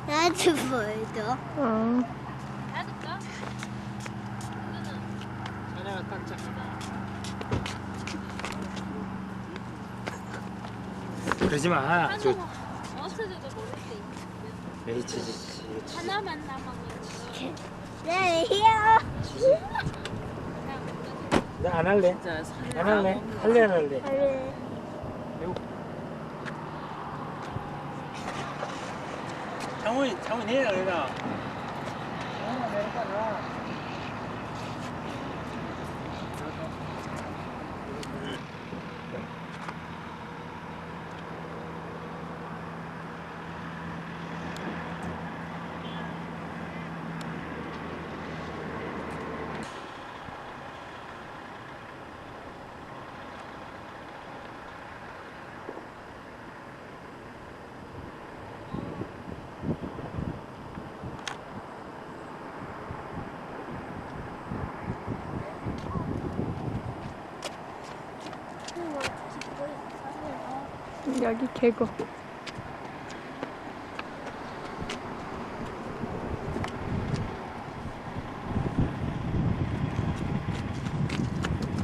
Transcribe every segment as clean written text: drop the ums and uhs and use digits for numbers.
나도 보여줘. 닫을까? 자네가 딱 잡아라. 그러지 마. 저 없어져도 모를 때 있는데 HGC. 하나만 남았는데 네, 이요. 나 안 할래. 안 할래. 할래 안 할래. 그래. 장훈이 내려 내려. 내려가. 여기 계곡.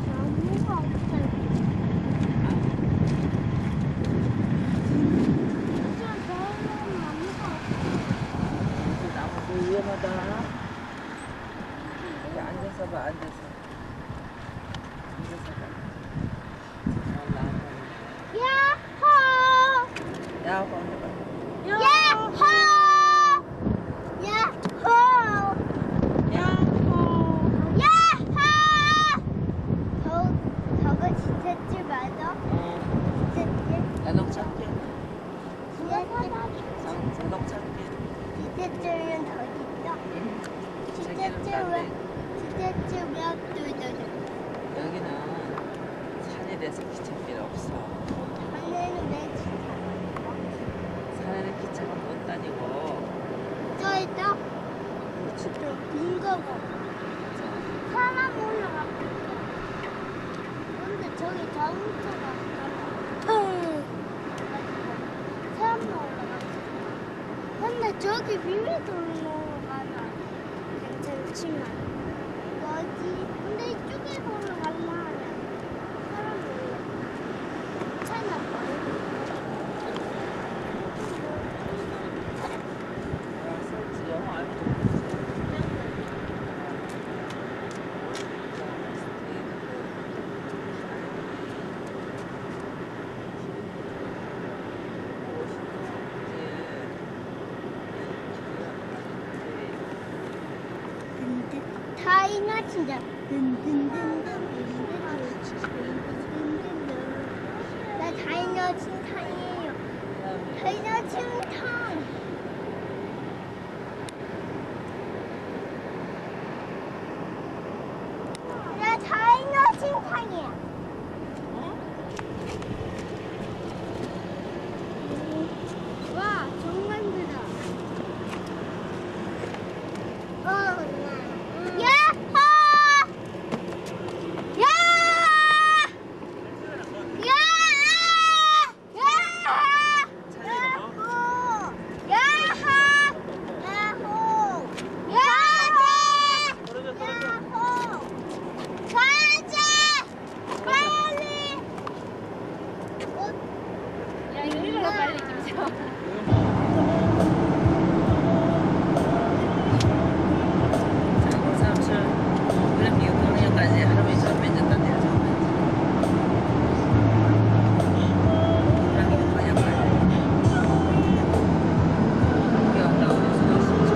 나무가 없어요. 진짜 저런 나무가 없어요. 나무 위험하다. 여기 앉아서 봐, 앉아서. 앉아서 봐. 야호! 야호, 야호! 야호! 야호. 야호! 저거 지렛줄 맞아? 지렛줄? 자동차길. 지렛줄? 자동차길. 지렛줄은 더 있어? 지렛줄 몇 뚫려줘? 여기는 산이 돼서 기차길 없어. 하늘은 왜 지렛줄? 산에는 기차가 못 다니고. 저 있다? 그렇지. 빙거고 사람 올라가. 근데 저기 자동차가 펑 사람 올라가. 근데 저기 위에도 올라가나 괜찮지만 뭐지? 근데 이쪽에서 올라가려면 사람 올라가. 차이나 알았어. 영어 알고. 타이나 진짜 나 타이너 칭탕이에요. 타이너 칭탕. 나 타이너 칭탕이야. 와 정말 크다. 야호! 야! 야! 야! 야호! 야호! 야호! 야호! 가자! 빨리! 야 이거 읽어라 빨리 김지영. 장군 삼촌. 그럼 미국 강력까지 할아버지 전 맺었다 내려서. 그럼 미국 강력까지. 여기 왔다 오는 수가 진짜.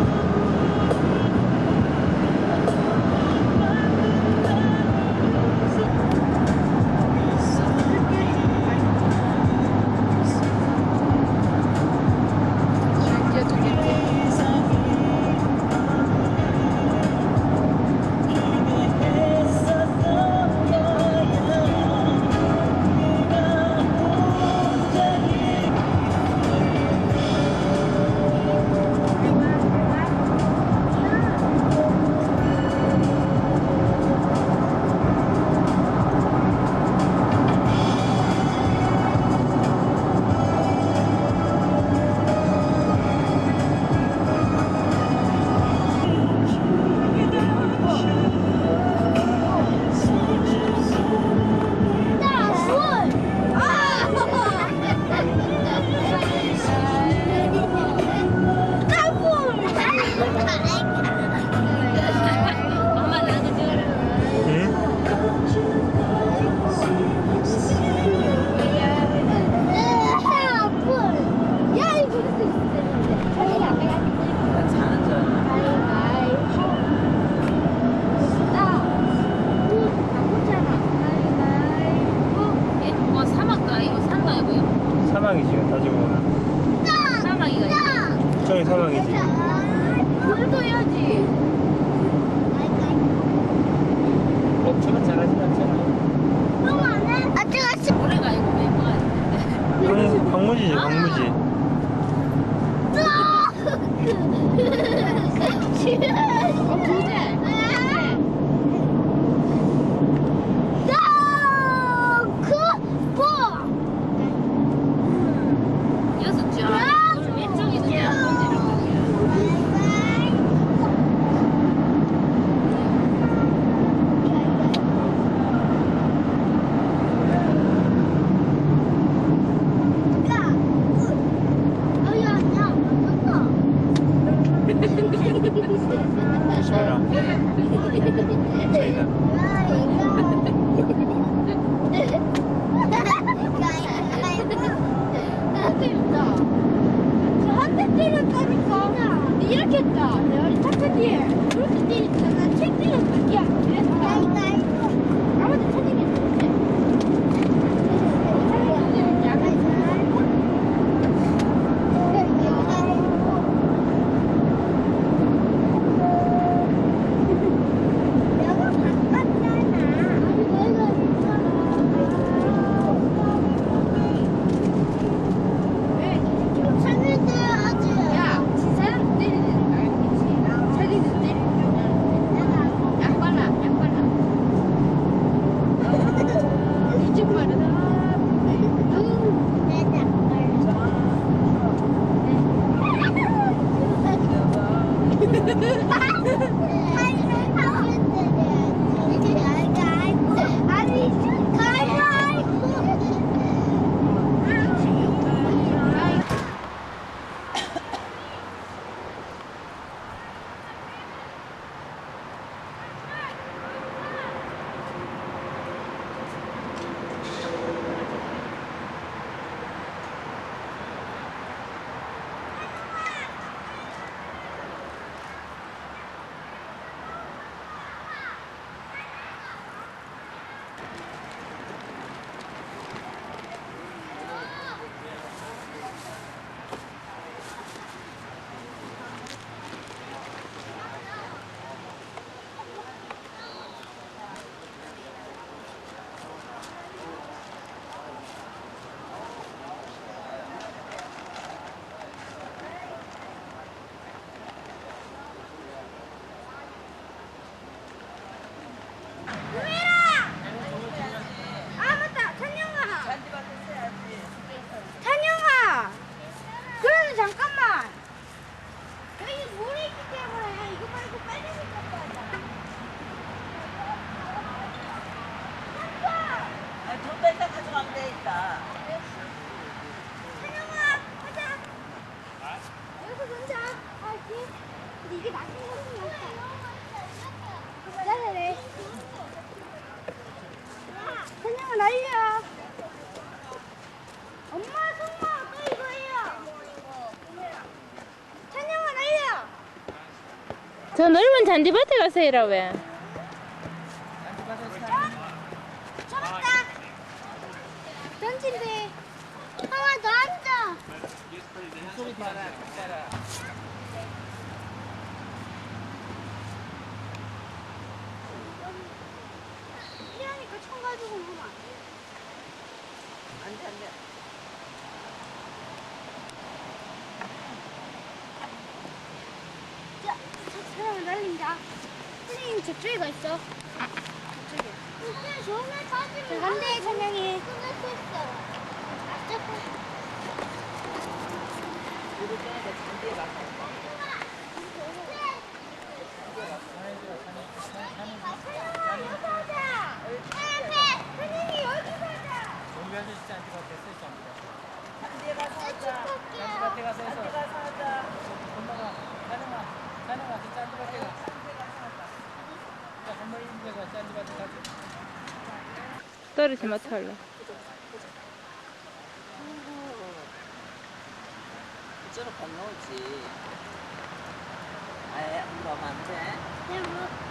사막이 지금 따지고 보면. 사막이가 있어. 저기 사막이지. 물도 해야지. 저건 잘하진 않잖아. 노래가 아니고 멤버가 있는데. 광무지지, 광무지. 여섯 줄. 왼쪽이 그냥 번지를 조심해라. 저희다. 이렇게 했다. 내가 착한 뒤에 그렇게 때렸잖아. 책 때렸다. 야, 그래서 아무도 찾으겠는데. 찬영아! 그래도 잠깐만! 여기 물이 있기 때문에 이거 말고 빨리 갖고 하자. 좀더 이따 가져가면 되겠다. 찬영아! 가자! 여기서 놀자. 알지? 근데 이게 나중에 먹으면 없다. 잘해. 찬영아 날려. 엄마 손마 또 이거예요. 찬영아 날려. 저 넓은 잔디밭에 가서 해라 왜? 잡았다. 던진대. 형아 너 앉아. 소리 봐라, 봐라. 이러니까 총 가지고 오면 안 돼. 안 돼, 안 돼. 자, 사람을 날린다. 선생님 저쪽에 가 있어. 저쪽에. 근데 저날 가지면 자, 간대, 찬양이. 끊을 수 있어. 이렇게 하니까 잔디에 가서. 정비 아저씨 잔디밭에 있어. 잔디에 가서 하자. 잔디밭에 가서 해서. 잔디에 가서 하자. 엄마가 찬영아, 저 잔디밭에 가. 할머니 집에가 잔디밭에 가지. 떨어지면 어떡할래? 이쪽으로 건너오지. 아예 그러면 안 돼.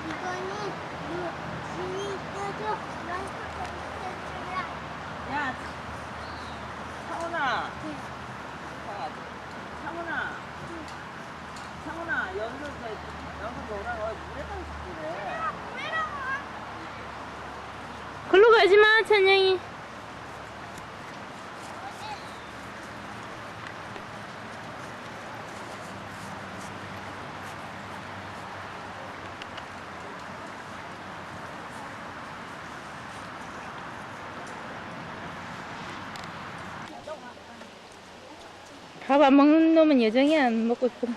이거는 짐이 떠져. 야, 사원아. 가지마, 찬영이. 밥 안 먹는 놈은 여정이 안 먹고 있고.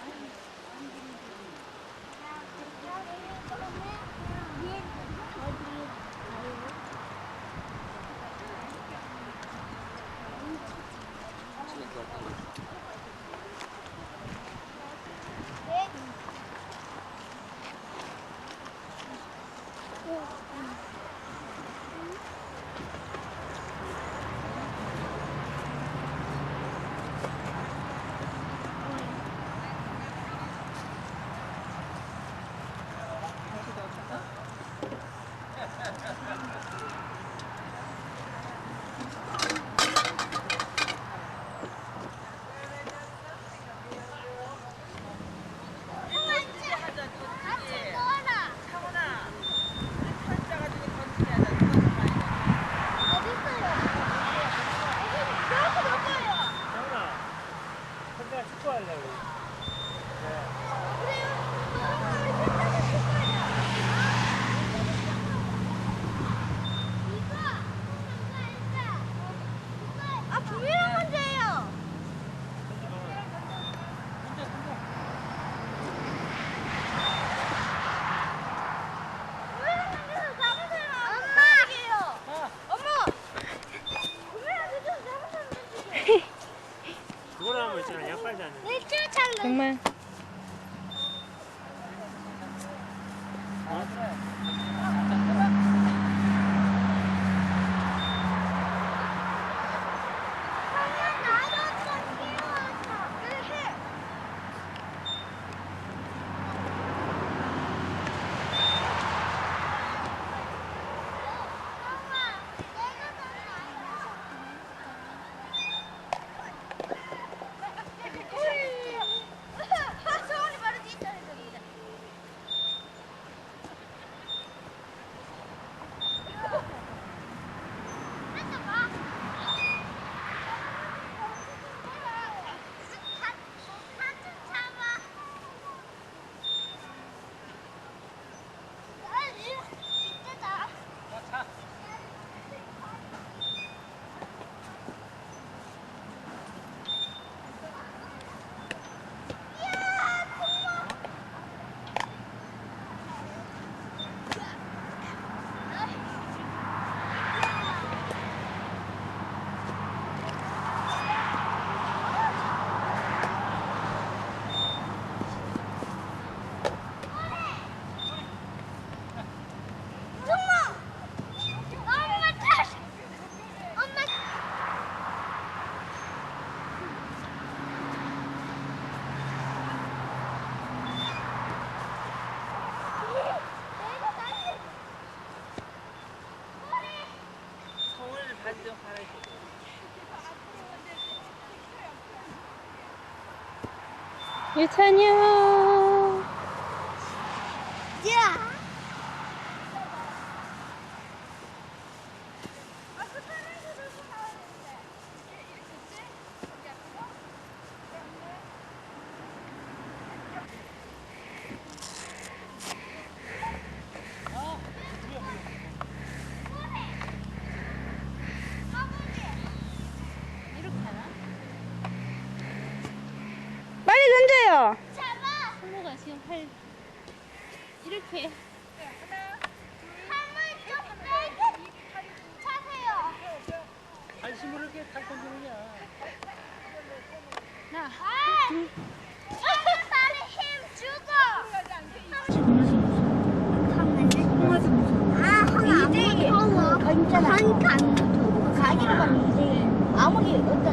혼자 축구하려고. 아, 분명한 문제예요. 그거나무 있잖아, 약발지 않는. 정말. 유찬영. 야! 빨리 던져요. 잡아! 손모가 지금 팔 이렇게. 한번 좀 빼게 차세요. 관심 모르게 탈 건드느냐. 나. 다리 힘 주고. 가기로 가면 이제 아무리 어떤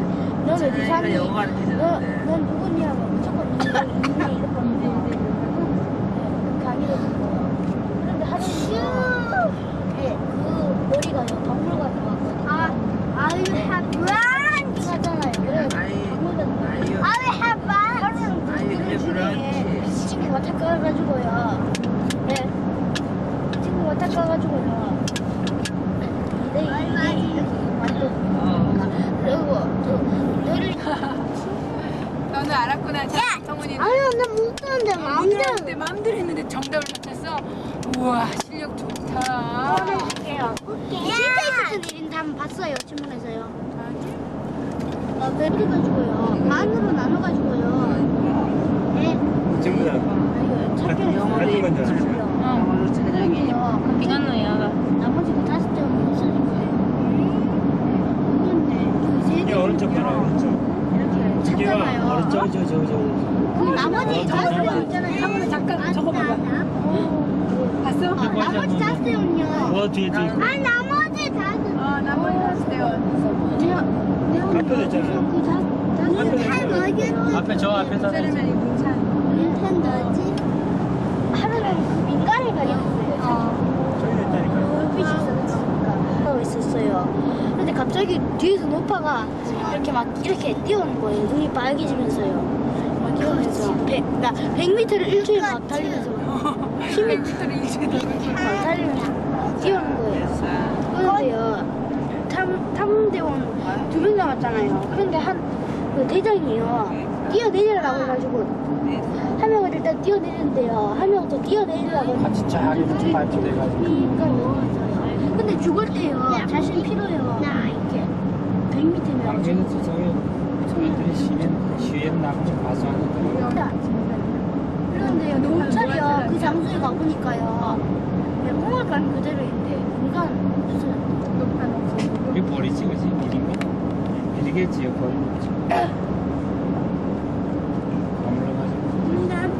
너는 이거 이상해. 영어 가르치는데. 넌 누구냐고 무조건 이렇게 하는데 가기로 듣고. 그런데 하루는 그 머리가 박물관에 왔거든요. I have run. 하잖아요. 그래 박물관. I have run. 하루는 그 중에 친구가 탁 가가지고요. 네. 친구가 탁 가가지고요. 내 했구나. 자, 성훈이. 아니야, 나 못하는데 마음대로. 내 마음대로 했는데 정답을 맞췄어. 우와, 실력 좋다. 보내줄게요. 진짜 있었던 일인데 한번 봤어요, 신문에서요. 그래가지고요. 반으로 나눠가지고요. 네. 전부 다 찾기로 같은 건줄 알았어요. 영어로 차장이. 비간노야. 나머지 그 5점은 없어진 거예요. 근데 이게 오른쪽 봐라, 오른쪽. 이렇게 저기가 찾잖아요. 오른쪽, 저. 그 나머지 5점 있잖아요. 한번 잠깐 적어봐봐. 봤어? 나머지 5점은요. 뒤에. 아니, 나머지 5점. 나머지 봤을 때요. 앞에도 있잖아요. 잘 모르겠어. 앞에 저 앞에 사람. 세르머니 공찬. 닌텐도지? 하루는 민가를 가려했어요. 저기 있다니까요. 불빛이 있었으니까 하고 있었어요. 근데 갑자기 뒤에서 노파가 이렇게 막 이렇게 뛰어오는 거예요. 눈이 빨개지면서요. 막 뛰어오면서 100m를 일주일 막 달리면서 10m를 일주일 막 달리면서 뛰어오는 거예요. 그런데요. 탐대원 2명 남았잖아요. 그런데 그 대장이요. 뛰어내리라고 해가지고 한 명은 일단 뛰어내리는데요. 한 명은 또 뛰어내리라고 같이 쫙 이렇게 발표돼가지고. 그러니까요. 근데 죽을 때요. 자신 필요해요. 이렇게 100m면. 방송에서 저희들이 시위에 나가서 봐서 하는데. 그런데요. 경찰이요. 그 장소에 가보니까요. 홍월관 그대로 있는데 공간 무슨 이게 버리지, 그지? 미리인가? 미리겠지, 버리는 거지.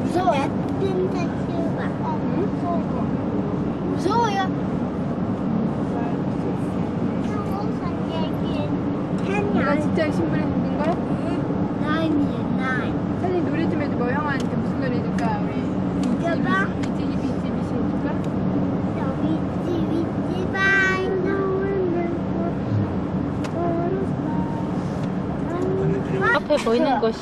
무서워요? 무서워요? 내가 진짜 신부에 묵은 거야? 사실 노래 좀 해줘. 뭐 형한테 무슨 노래 해줄까? 우리 여봐. 비치 해줄까? 앞에 보이는 것이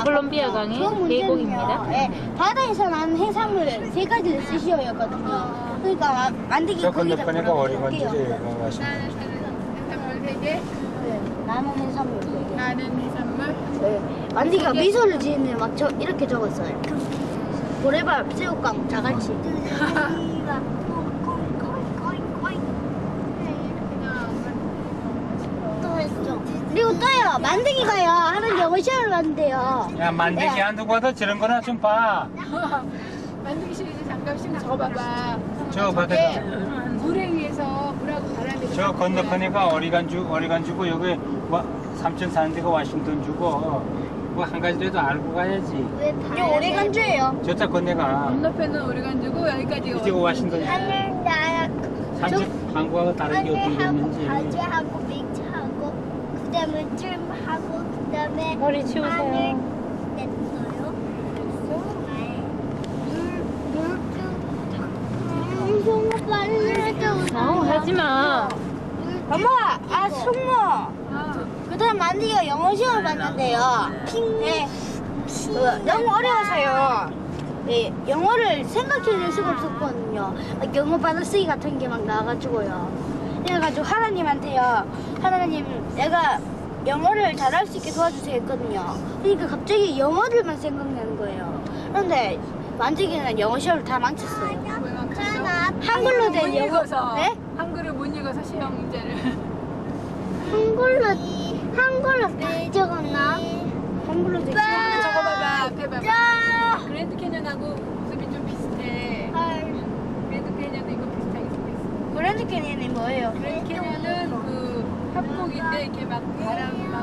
콜롬비아 강의 계곡입니다. 네, 바다에서 나는 해산물 3가지를 쓰시오였거든요. 그러니까 만들기 저 거기다 건너편에가 걸어볼게요. 어리건지를 하시는 해산물 3개. 네, 나는 해산물 3개. 나는 해산물. 네, 만들기가 미소를 지으면 막 이렇게 적었어요. 고래밥, 새우깡, 자갈치. 또 했죠. 그리고 또요, 만들기가요, 하는 영어 시험을 봤는데요. 야, 만들기 한두 번더 저런 거나 좀 봐. 만들기 시리즈 잠깐씩 적어봐봐. 저 바닥에. 네. 물에 의해서 물하고 바람이. 저 건너편에가 어리간 주고 여기 삼촌 사는 데가 워싱턴 주고 뭐 한 가지라도 알고 가야지. 이게 오레간주예요. 저쪽 건네가 건너편은 오레간 주고 여기까지가 이제 워싱턴 주. 하늘 나라 삼촌 한국하고 다른 게 어떻게 됐는지. 가지하고 믹스하고 그다음에 찜하고 그다음에 머리 치우세요. 마늘 냈어요. 물 빨리 해줘. 하지마. 엄마, 숙모. 그다음 만디가 영어 시험을 봤는데요. 네. 너무 어려워서요. 네, 영어를 생각해낼 수가 없었거든요. 막 영어 받아쓰기 같은 게 막 나와가지고요. 그래가지고 하나님한테요. 하나님, 내가 영어를 잘할 수 있게 도와주세요 했거든요. 그러니까 갑자기 영어들만 생각나는 거예요. 그런데 만지기는 영어 시험을 다 망쳤어요. 한글로 된 영어. 읽어서. 네? 한글을 못 읽어서 시험 문제를. 한글로 왜 적었나? 한글로 된 시험을 적어봐봐. 앞에 봐봐. 짜. 그랜드 캐년하고 모습이 좀 비슷해. 그랜드 캐년도 이거 비슷하게 생겼어. 그랜드 캐니언이 뭐예요? 그랜드 캐년은 그 협곡인데 이렇게 막 바람이 막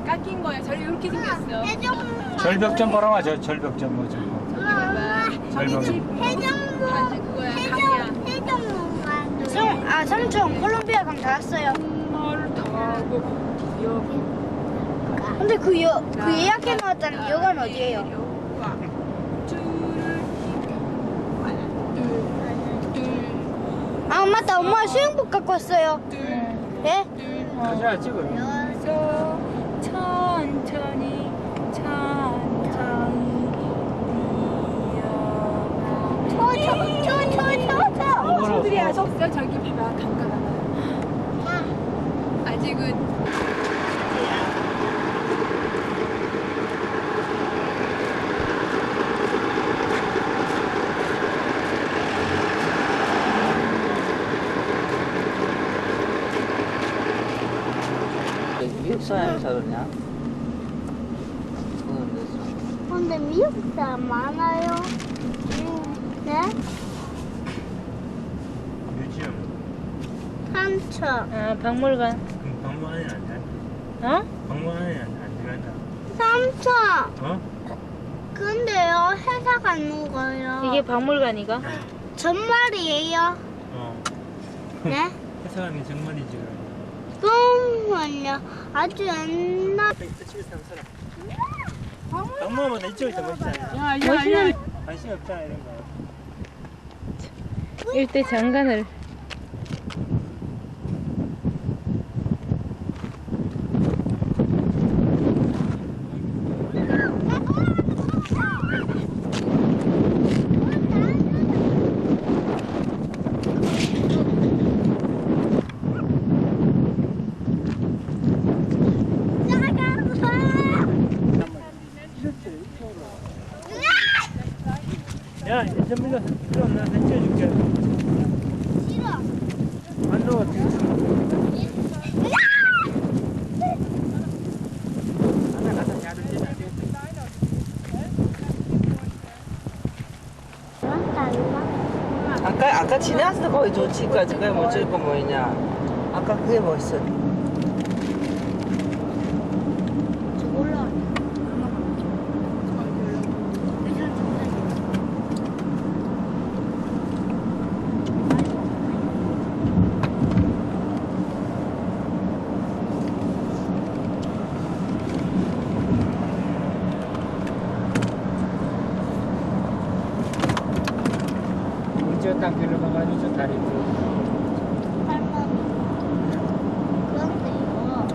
깎인 거야. 저리 이렇게 생겼어. 절벽 좀 보라마. 저 절벽 좀 뭐 좀. 저기 봐봐. 절벽. 단지 그거야. 강이야. 삼촌 콜롬비아 강 다 왔어요. 널 타고 뒤어. 근데 그 예약해 놓았다는 여관 어디예요? 아 맞다, 엄마 수영복 갖고 왔어요. 예? 가자 찍어. 천천히 친구들이 아직 없어. 저기 봐봐. 강가 아직은 미국 사람이 살았냐? 그건 됐어. 근데 미국 사람 많아요. 네? 뮤지엄. 삼촌. 아, 박물관. 그럼 방문하는 안 돼? 어? 방문하는 안 들어간다. 삼촌. 어? 근데요, 회사 가는 거요. 이게 박물관이가? 정말이에요. 어. 네? 회사 가는 게 정말이지. 정말요. 아주 옛날. 집에 사는 사람. 방문하면 이쪽이 더 멋있잖아. 멋있는 관심 없잖아 이런 거. 일대 장관을. 야, 전민아, 그럼 나 찍어줄게. 싫어. 안 넣어. 아까 지나왔을 때 거기 좋지까지 그게 뭐 찍고 뭐있냐. 아까 그게 멋있어. 저 몰라. 저 땅길로 가가지고 저 다리 또. 할머니. 그런데요.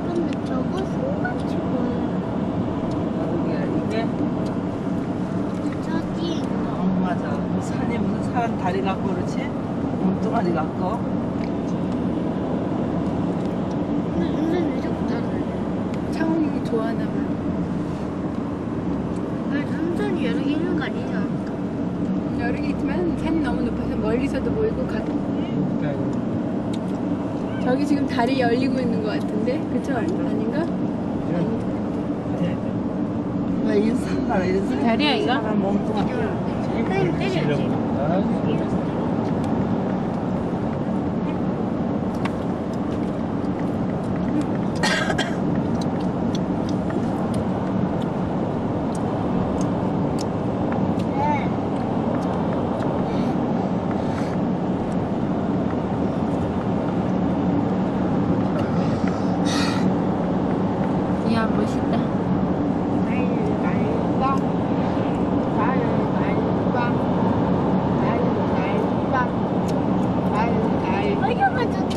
근데 저거 손같이 보여요. 이게? 저기. 맞아. 산이 무슨 사람 다리 같고 그렇지? 몸뚱아리 같고. 근데 눈은 왜 자꾸 다르냐? 창욱이 좋아하나 봐. 왜 삼촌이 여러 개 있는 거 아니냐? 여러 개 있지만 산이 너무 높아서 멀리서도 보이고 저기 지금 다리 열리고 있는 것 같은데 그쵸? 아닌가? 왜 인삼 봐라 인삼. 다리야, 이거? 사람 몸뚱아리. 그럼 때려야지. 야, 멋있다. 얼마나 좋다.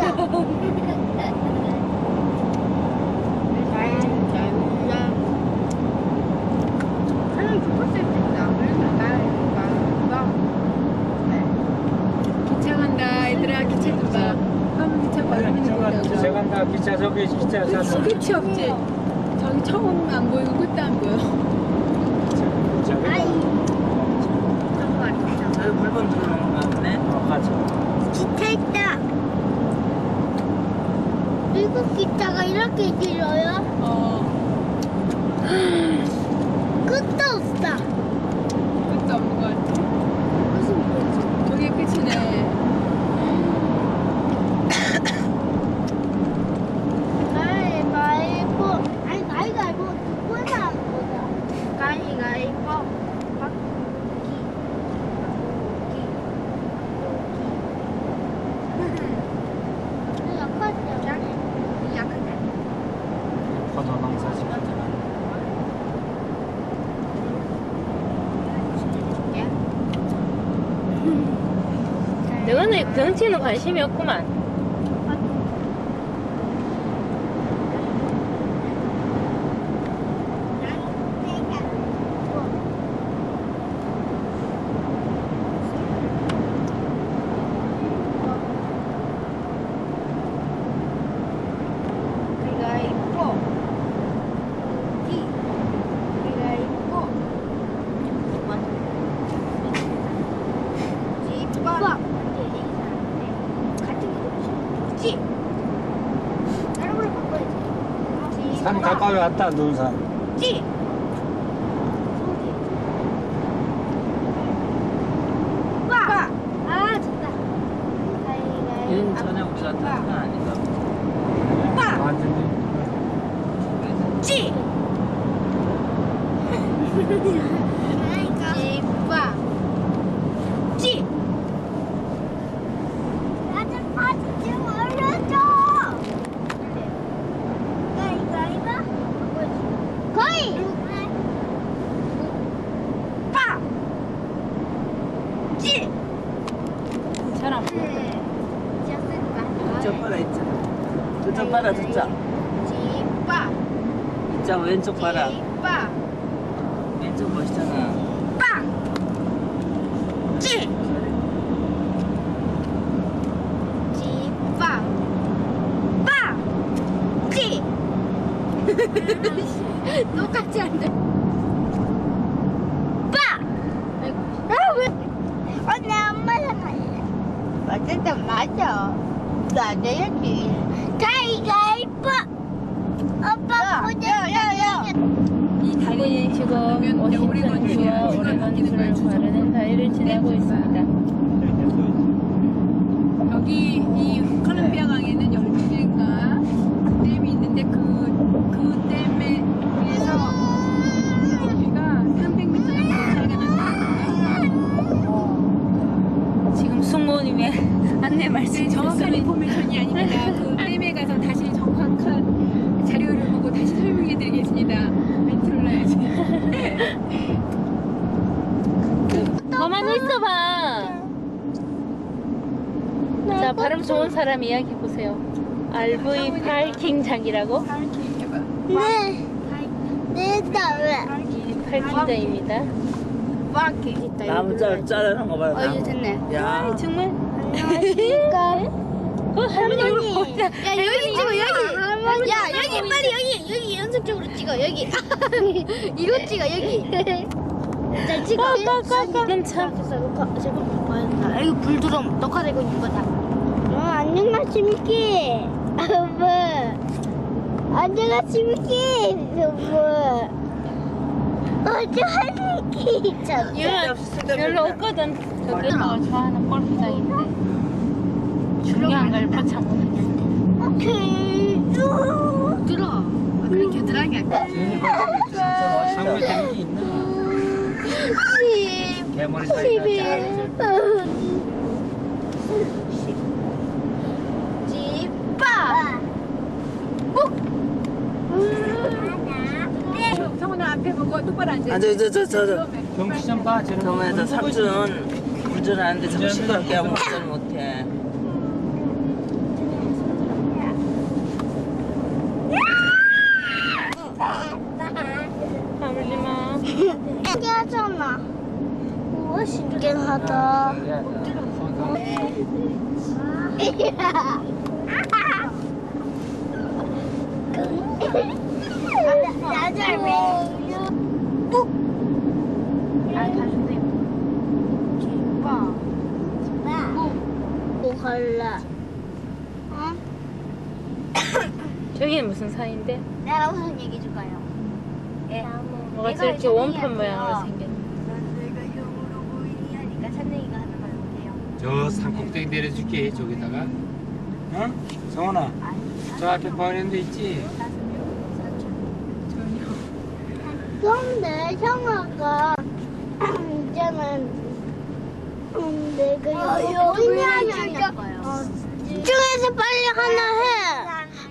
사람 죽었을 때다. 기차 간다 얘들아 기차 좀 봐. 화면 기차 걸리는 거 기차 보려고. 간다. 기차 저기 기차 탔어. 끝이 없지. 저기 처음 안 보이고 끝도 안 보여. 아이. 정말 있어. 저 물건 들어오는 거 같네. 가자. 기차 있다. 미국 기차가 이렇게 길어요? 끝도 없다. 끝도 없는 것 같아. 무슨 뭐지? 저게 끝이네. 가위바위보. 아니 가위바위보 누구나 안 보자. 가위바위보. 포도 농사 짓잖아. 너는 덩치는 관심이 없구만. 산 가까이 왔다, 논산. 찌. 빠. 아, 좋다. 얘는 전에 우리가 타는 건 아닌가? 빠. 완전히. 찌. 찌빠. 찌. 좀 알려줘. 거의. 빠. 찌. 괜찮아. 이쪽 봐라 이쪽. 저쪽 봐라 저쪽. 찌빠. 이쪽 왼쪽 봐라. 찌빠. 왼쪽 멋있잖아. 빵! 찌! 찌빵! 빵! 찌! 똑같이 안 돼. 빵! 아, 왜? 언니, 엄마랑 갈래. 어쨌든 맞아. 나내야지. 가위가위보! 오빠 보자. 야. 이 다리 지금 보면 워싱턴주와 오레곤주를 가르는 다리를 지나고 있습니다. 여기 이 콜롬비아 강에는 12개인가 댐이 있는데 그 댐에 위에서 높이가 300m 정도 차이가 나거든요. 지금 승무원님의 안내 말씀 정확한 인포메이션이 아닙니다. 그 댐에 가서 다시 정확한 자료를 보고 다시 설명해 드리겠습니다. 멘트를 놔야지. 가만히 있어봐. 자, 발음 좋은 사람 이야기 보세요. RV 파킹장이라고? 네. 왜? 파킹장입니다. 파킹. 나무 자르는 거 봐라. 이제 됐네. 야. 정말? 안녕하십니까? 할머니. 야, 여기 찍어, 여기. 야, 여기 빨리 여기 연속적으로 찍어, 여기. 이거 찍어, 여기. 자, 찍어. 괜찮아. 잠깐만 봐야 이거 불 들어. 녹화되고 있는 거다. 안녕하십니까? 안녕하십니까? 안녕하십니까? 별로 없거든. 저기 좋아하는 골프장인데 중요한 걸 못 참고. 오케이. 들어. 그래, 겨드랑이 할까? 한국에 되는 게 있나? 개머리 사이가 찌빠. 성훈아 앞에 보고 똑바로 앉아. 저. 경치 좀 봐. 저런 그러면 저 거. 삼촌 운전하는데 정신밖에 하고 운전 못해. 까불지 마. 신기하잖아. 우와, 신기하다. 뭐 갈래? 어? 저기는 무슨 산인데? 내가 무슨 얘기 줄까요? 예. 뭐가 저렇게 원판 모양으로 생겼네. 내가 영어로 보이니 하니까 찬영이가 하는 걸 못해요. 저 산꼭대기 내려줄게, 저기다가. 응? 성원아, 저 앞에 버리는 데 있지? 그런데 형아가 이제는 내가 여기 하냐니까요. 중에서 빨리 하나 해.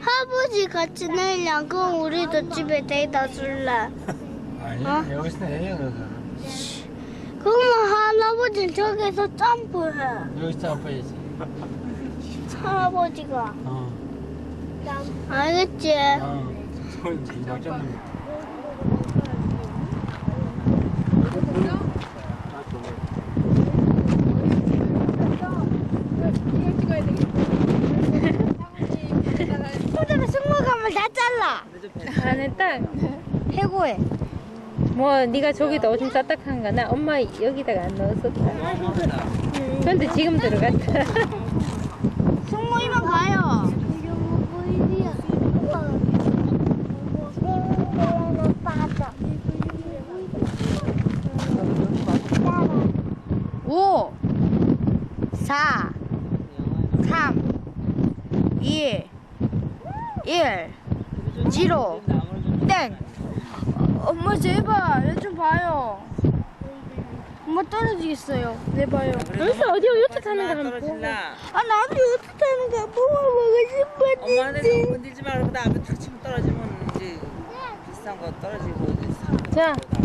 할아버지 같이 내려. 그럼 우리도 집에 데이터 줄래. 아니, 여기서 해요, 너도. 그러면 할아버지는 저기서 점프해. 여기서 점프해야지. 할아버지가. 어. 알겠지? 손 진작 잡는 호주가 승무감을 다 잘라. 안에 딱. 해고해. 뭐 네가 저기다 오줌 딱딱한 거나 엄마 여기다가 안 넣었었다. 근데 지금 들어갔다. 승무이면 가요. 1 0 땡. 엄마 제발 얘 좀 봐요. 엄마 떨어지겠어요. 네 봐요. 벌써 어디 요트 타는 거 한번 보고. 떨어질라. 아 나도 요트 타는 거 보고 엄마한테 싶었지. 좀 건들지 말고 그 다음에 탁 치면 떨어지면 이제 비싼 거 떨어지고 이제 사는 자. 거다.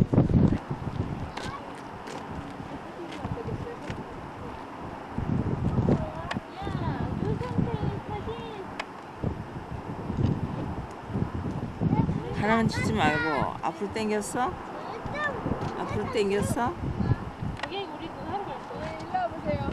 하나만 치지 말고 앞으로 당겼어? 앞으로 당겼어? 일로 와보세요.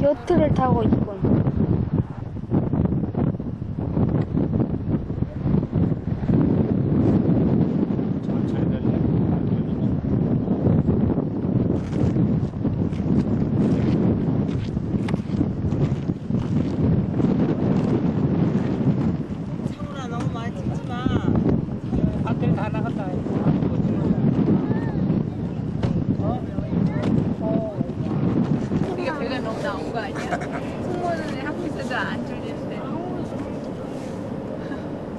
요트를 타고 있군. 천천히 달려. 창훈아 너무 많이 찍지 마. 배터리 다 나갔다. 우리가 배가 너무 나온 거 아니야? 승무원은 하고 있어도 안 졸리는데.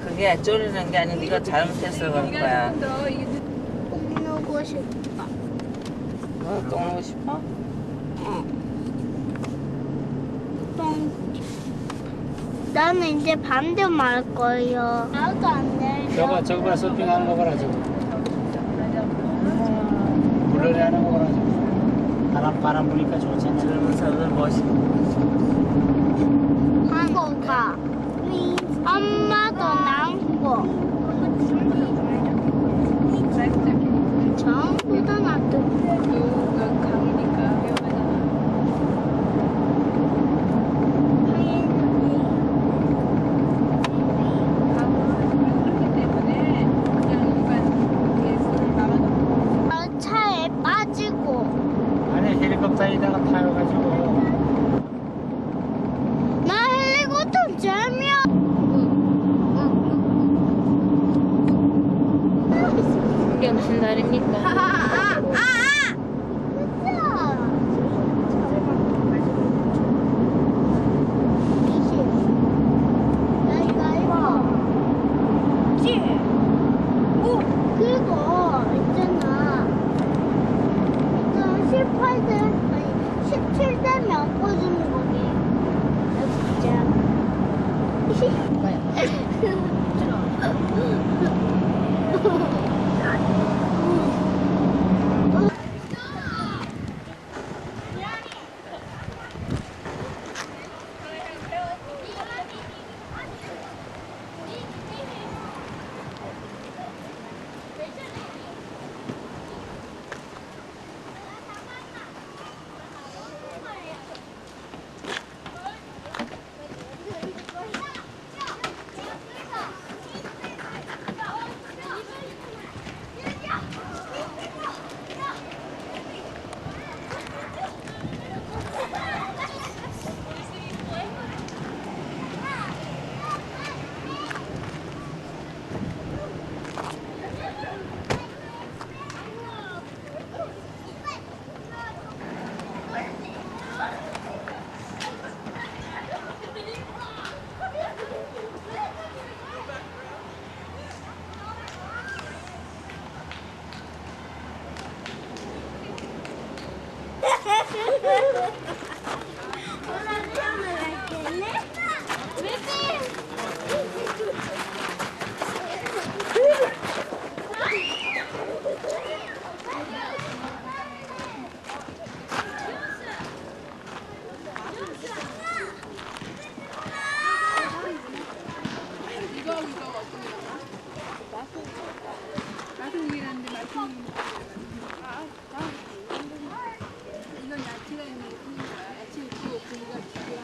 그게 쫄리는 게 아니고 네가 잘못해서 그런 네가 거야. 조금 더 이게 놀고 싶다. 똥 오고 싶어? 나는 이제 반대 말 거예요. 나도 안 돼. 저거 봐, 서핑하는 거 봐라, 저거. 물놀이 하는 거 봐라, 저거. 바람 부니까 좋잖아. 젊은 사람들 멋있고. 한국가 엄마도 남고 전부 다 놔두고 강이니까 위험하잖아. 그렇기 때문에 그냥 일반 계획을 막아놓고 차에 빠지고 아니, 헬리콥터에다가 타여가지고. 나 헬리콥터 재미야. 이게 무슨 날입니까? 그리고 있잖아. 18대, 아니 17대면 꽂는 거기. 마승이라는데 마승이 이건 야채가 있는 뿐이니까 야채 있고 고기가 필요한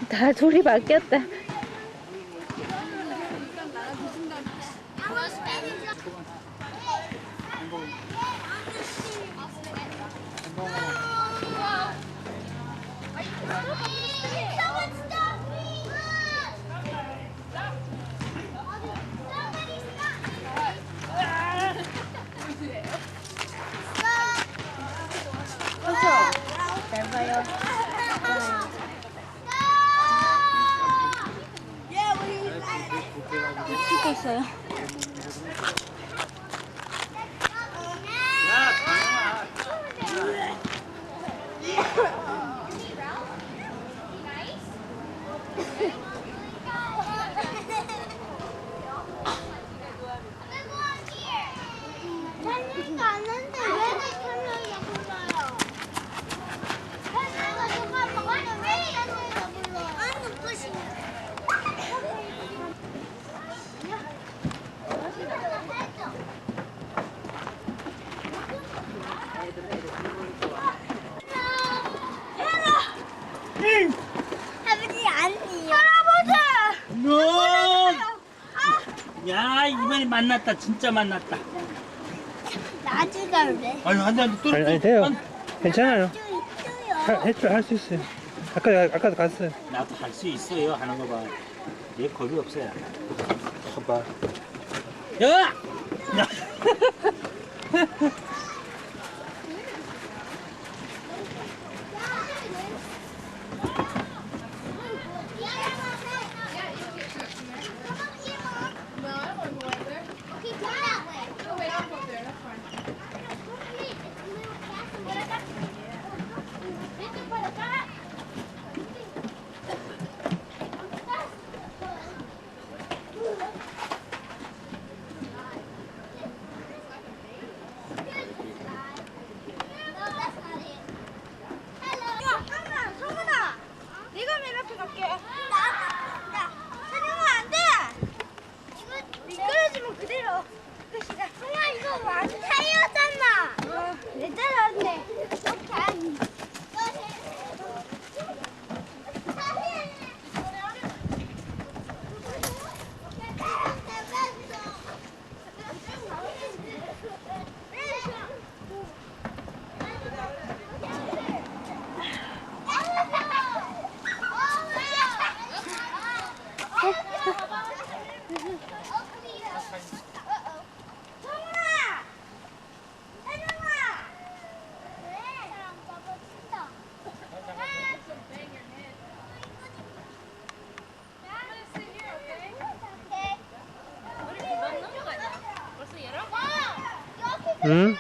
다 둘이 바뀌었다. 일단 나가 주신다. 잘 봐요. 찍고 있어요. 찾는 않는데 왜 설명이 불러요? 설명가 누가 먹어도 왜 설명가 불러? 안 높으시네. 할아버지 아니요. 할아버지. 야 이번에 만났다 진짜 만났다. 나중에 왜? 아유 한잔 또. 아니 돼요. 괜찮아요. 쭈요. 할 수 있어요. 아까도 갔어요. 나도 할 수 있어요 하는 거 봐. 얘 겁이 없어요. 봐봐. 야! 야! 성훈아, 네가 맨 앞에 갈게. 찬영아 안 돼. 이거 미끄러지면 그대로 끝이다. 성아 이거 완전 타이어잖아. 내 따라왔네. 이렇게 안. 응?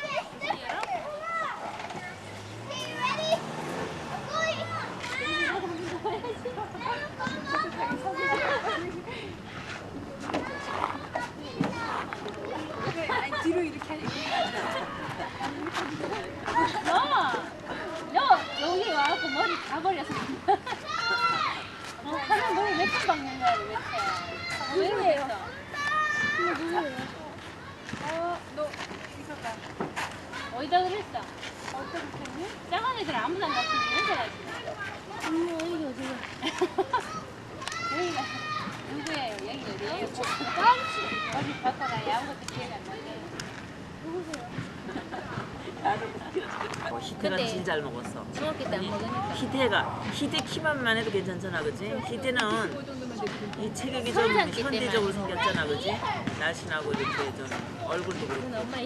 아니, 뒤로 이렇게 하니까. 여기 와갖고 머리 다 버렸어. 하나 머리 몇번 박는 거야, 도대체. 왜 그래요? 너 있었다. 어디다 그랬어? 작은 애들 아무도 안 갔으면 이런 줄 알지. 여기가 누구예요? 여기 어디예요? 어디 바꿔라. 아무것도 기억이 안 나네. 희태가 근데- 진짜 잘 먹었어. 중학교 때 안 먹으니까. 희태 키만 해도 괜찮잖아, 그지? 희태는 이 체격이 좀 성장기 현대적으로 생겼잖아, 그지? 날씬하고 이렇게 좀 얼굴도 그렇고. 이건 엄마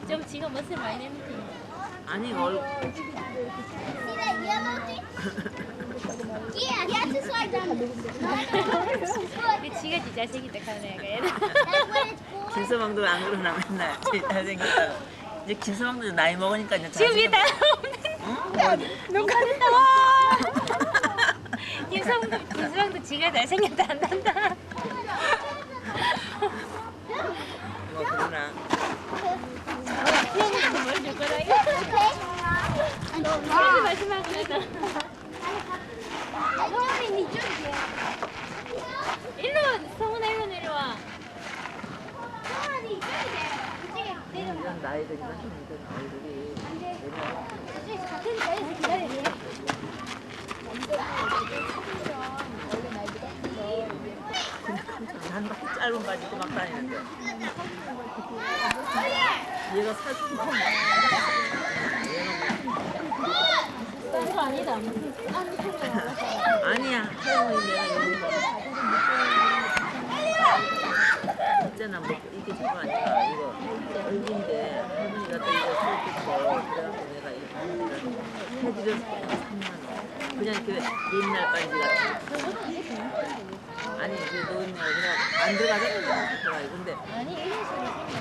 좀 지가 멋을 많이 내는 아니 얼굴 Yeah, he has to slide down. 근데 지가 지 잘생겼다 하는 애가 That's what it's for. 김서방도 안 그러나 맨날 잘생겼다고. 이제 김서방도 나이 먹으니까 이제 지금 이게 다 김성도 지가 잘생겼다 한단다. 뭐 그러나. 뭘줄 거라 이거. 그러지 마지막으로 해서. 성훈이 이쪽이야. 일로 성훈아 일로 내려와. 성훈이 이쪽이야. 이쪽에 내려와. 이런 나이들이 이런 얼굴이 이쪽에 같은 자리에서 기다리래. 근데 한 바퀴 짧은 바지 입고 막 다니는데. 얘가 살좀 커. 딴거 아니다. 아니야. 할머니 내가 여기 봐. 있잖아. 뭐 이게 저거 아니야. 이거 얼굴인데 할머니가 또 이거 수업했어. 그래갖고 내가 이 반지를 해드려서 3만 원. 그냥 그 옛날 반지 같은. 아니 그 노인네 그냥 안 들어가잖아. 근데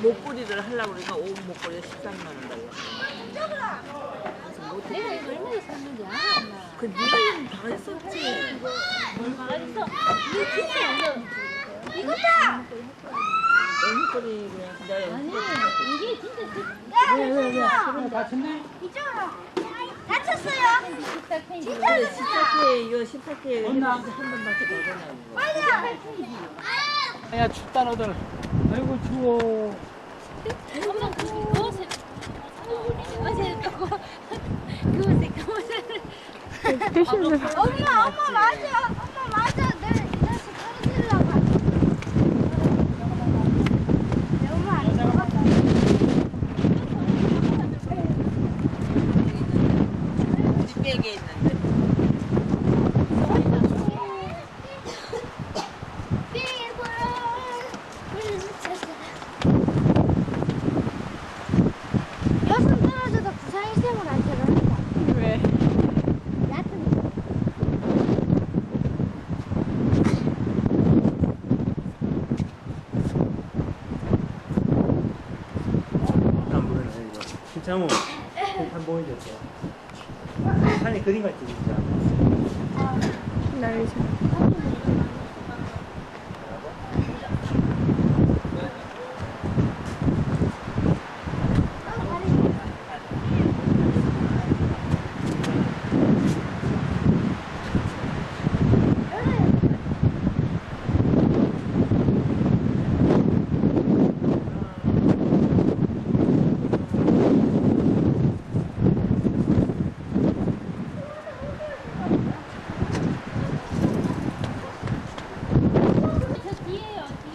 목걸이를 하려고 그러니까 온 목걸이가 13만 원 달라. 그래서 못해. 내가 이거 얼마나 샀는지 알아, 엄마? 그 네가 이름 다 했었지. 뭘 말했어? 이거 진짜 이거. 이거다. 목걸이 그냥 기다려. 아니, 이게 진짜 그럼 다쳤네? 이쪽으로. 다쳤어요. 진짜 그래 14K 이거 14K 없나? 한 번밖에 더 되나 이거. 빨리. 야 춥다 너들. 아이고 추워. 엄마 그 옷을 어제 또 그 옷을 엄마 맞아. 엄마 맞아. 내가 떨어지려고. 엄마 안 잡았다. 우리 백에 있는데. 여섯 떨어져도 부산 일생을 안 들어간다. 왜? 얕은 안 보이네 이거. 진짜 뭐 한 보이겠어. 산이 그림 같지 진짜.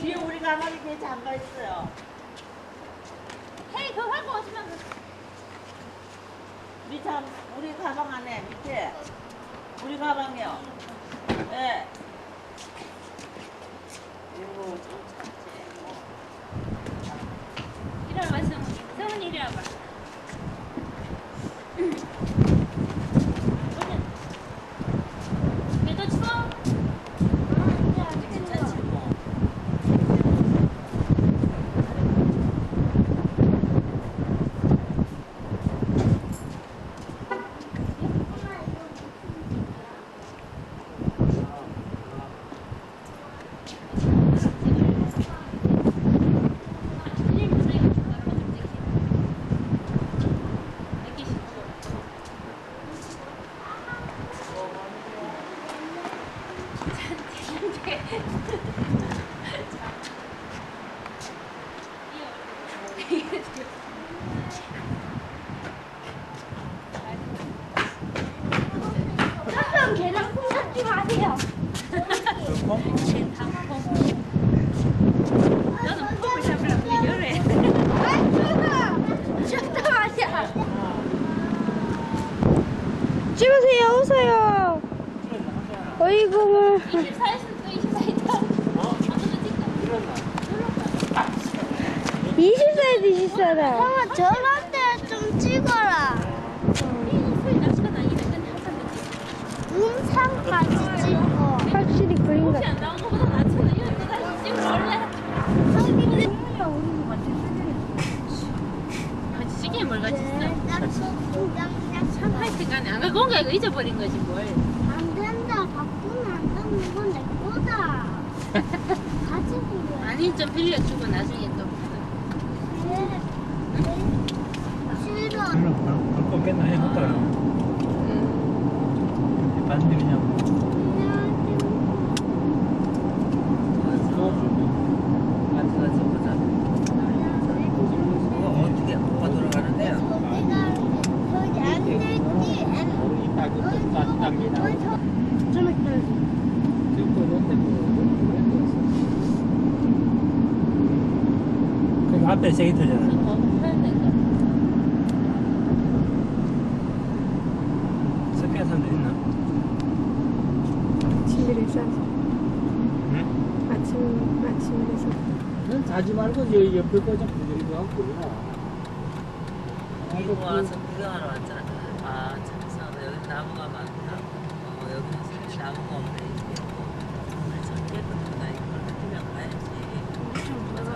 뒤에 우리 가방이 개 잠가 있어요. 헤이 그거 갖고 오시면 우리 가방 안에 밑에 우리 가방이요. 네. 이리 와봐 성훈이 이리 와봐. 그래도 추워? 괜찮지 뭐. 깜짝 계란 콩 찾지 마세요. 너는 폼을 잡으려고 이러래. 저도 마셔. 찍으세요, 웃어요. 어이구. 24에서 또 24있다. 24에 24다. 형아, 저런 데 좀 찍어라. 소리 납시다. 이랬더니 항상 음상까지 찍어. 확실히 그림 같아. 안 나온 거보다 낫잖아. 이럴 때 다시 찍을래. 같이 찍게 뭘 같이 써? 참 하여튼간에 안 갖고 온 거 이거 잊어버린 거지 뭘. 안 된다. 바꾸면 안 된다. 이건 내 거다. 가지고 왜? 아니 좀 빌려주고 나중에 또. 싫어. 볼 거겠나 해볼까. 반들이냐고. 같이 보자. 어떻게 뭐가 돌아가는데요? 저기 안 될지. 우리 딱이 딱 당기나. 좀 이따. 지금 그런데 뭐. 앞에 세게 터잖아. 서핑한 사람들 있나? 아침이라서. 응? 아침이라서. 넌 자지 말고 저 옆에 거좀 부드리고 하고. 이거 와서 구경하러 왔잖아. 아, 참 이상하다. 여기 나무가 많다. 여기는 나무가 없네. 이게 정말 참 깨끗하다. 이걸 한명 가야지. 맞아.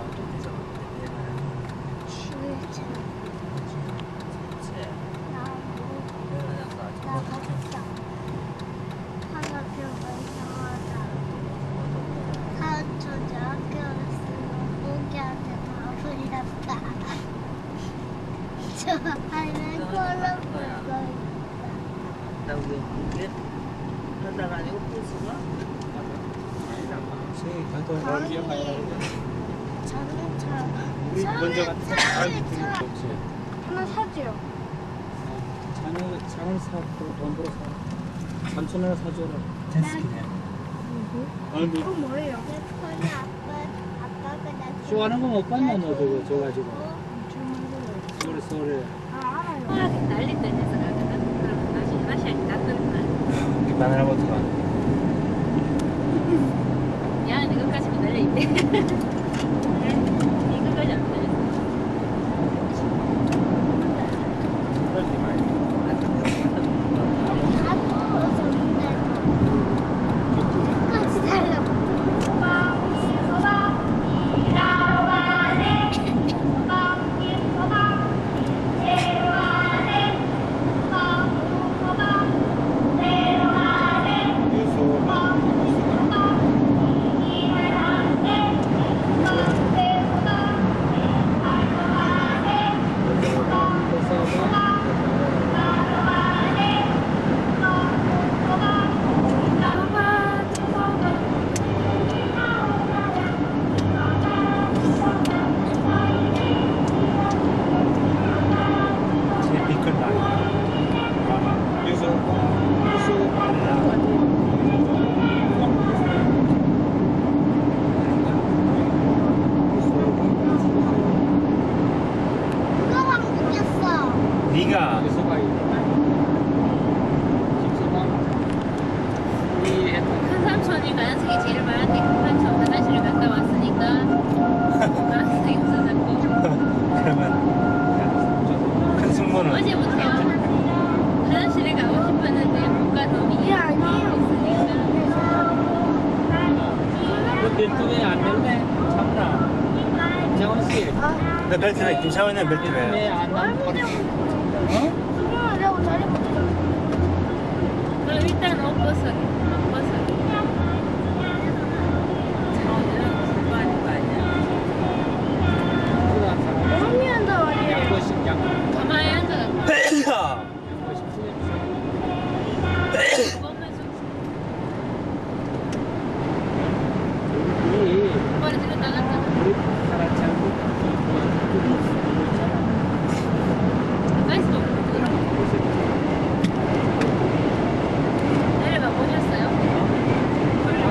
저 하는 걸로 볼까요? 나 왜? 하다가 아니고 부수가? 세게 갔다 강이 자동차 우리 먼저 갔다 차 없지. 하나 사줘요. 차는 사고 돈 벌어 사. 3,000원 사줘라. 텐스키네. 이거 뭐예요? 아빠가 나 쇼하는 거 못 봤나 너 저거 저 가지고. 서울에. 아 알아요. 난리 때려서 가거든. 그럼 다시 할때 놔두는 마누라 버터가. 야, 이거까지 날려 있대. 이거까지 안 날려. 끝까지 달려. 제일 미끌 나. 누가 왕국이었어? 네가 여기서 가 우리 큰 삼촌이 가연석이 제일 많은데 큰 삼촌 화장실을 갔다 왔으니까 나한테 있어졌고 그러면 큰 승무는 어제부터 화장실에 가고 싶었는데 못 가서 이게 아니에요. 벨트에 안 멜네. 참나. 장원 씨. 내 벨트에 김샤원의 벨트 벨트에 왜? 안 나면 버리. 어? 승무원이라고 자리 못 잡아. 그럼 일단 옷 벗어. 옷 벗어. 차원이랑 불만인 거 아니야? 언니한테 말이에요. 양보식 양. 가만히 앉아갖고 양보식 몸을 좀 우리 오빠를 들어 나갔잖아. 우리 사람 잘못 가까이서 보고 내려가 보셨어요? 우리가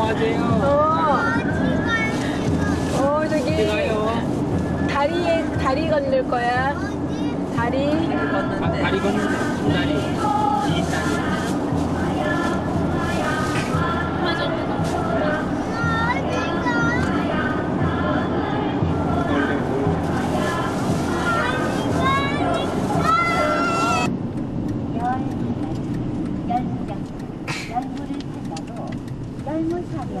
안녕하세요. 저기 다리 건널 거야. 다리. 다리 건너는데 두 다리. 긴 다리. 열무를 쓴다고 열무사려.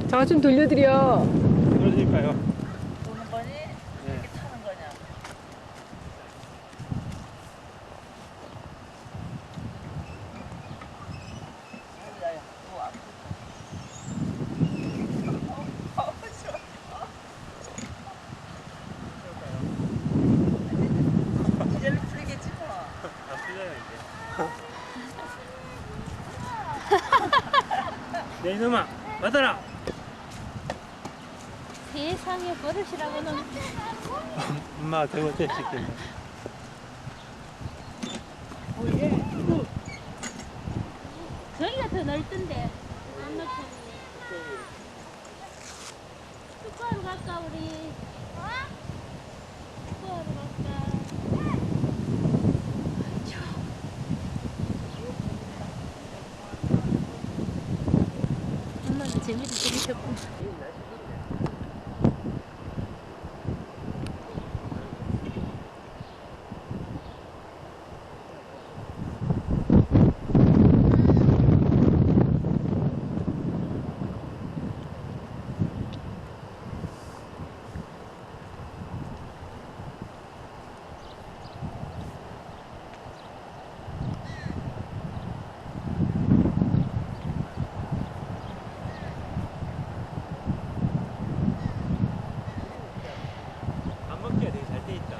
잠깐 좀 돌려드려. 그러실까요? 보는 거니? 이렇게 타는 거냐? 야야, 너 앞에. 이제는 풀리겠지 뭐. 안 풀려요 이제. 내 이놈아 받아라. 세상에 버릇이라고는. 엄마가 대고 째시길래. 저기가 더 넓던데. 안 넓혀. 축구하러 갈까 우리? 축구하러 갈까? 엄마는 재미를 들으셨구나. 밥 먹기가 되게 잘 돼 있다.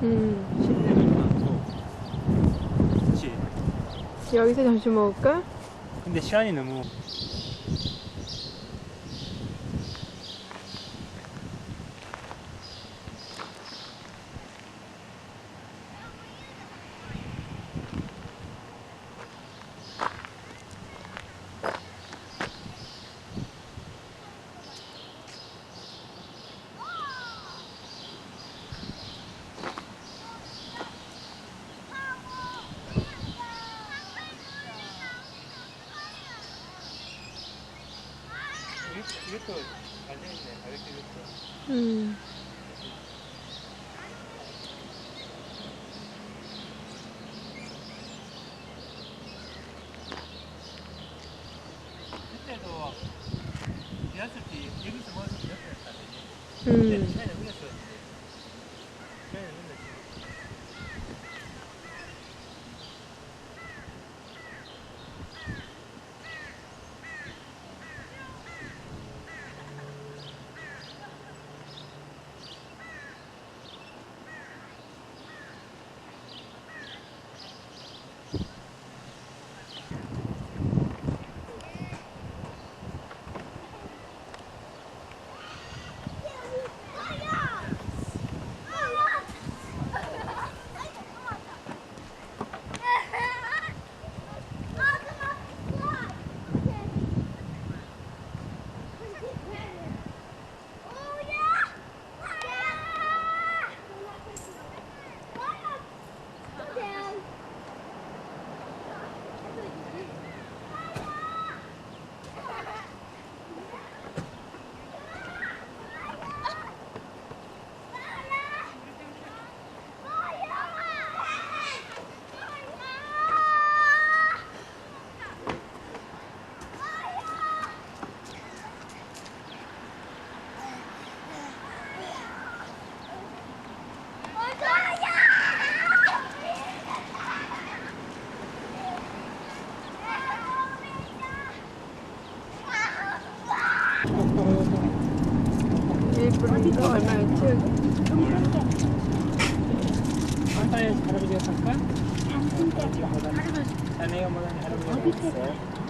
음. 실내는 많고. 그렇지. 여기서 점심 먹을까? 근데 시간이 너무. 이것도 잘 돼 있네. 가볍게 이것도. 그때도 비었을 때 여기서 먹었을 때 옆에 갔다더니. 근데 시간이 흘렸어. 시간이 흘렸지. 할아버지가 탈까? 자네가 뭐라니 할아버지가 탈까?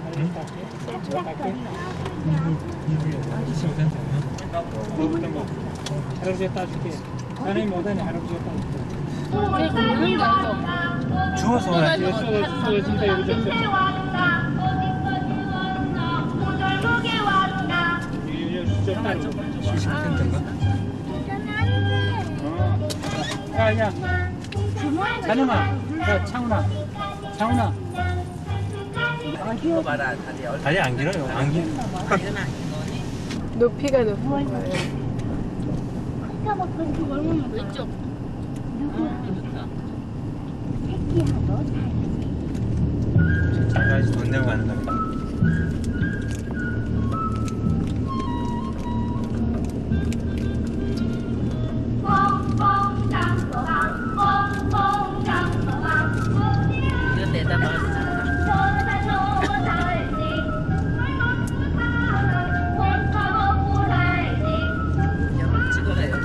할아버지 탈게? 저 탈게? 있으면 괜찮아. 뭐부터 뭐 할아버지가 따줄게. 자네 뭐라니 할아버지가 따줄게. 주워서 와야지. 쏘진다 여기 좀 야, 자네마, 야, 창훈아. 이거 봐라 다리 다리 안 길어요. 안 길. 높이가 높은 거예요. 왼쪽 자기가 돈 내고 가는 거니까. 이거 내다 봐. 찍어라 옆에.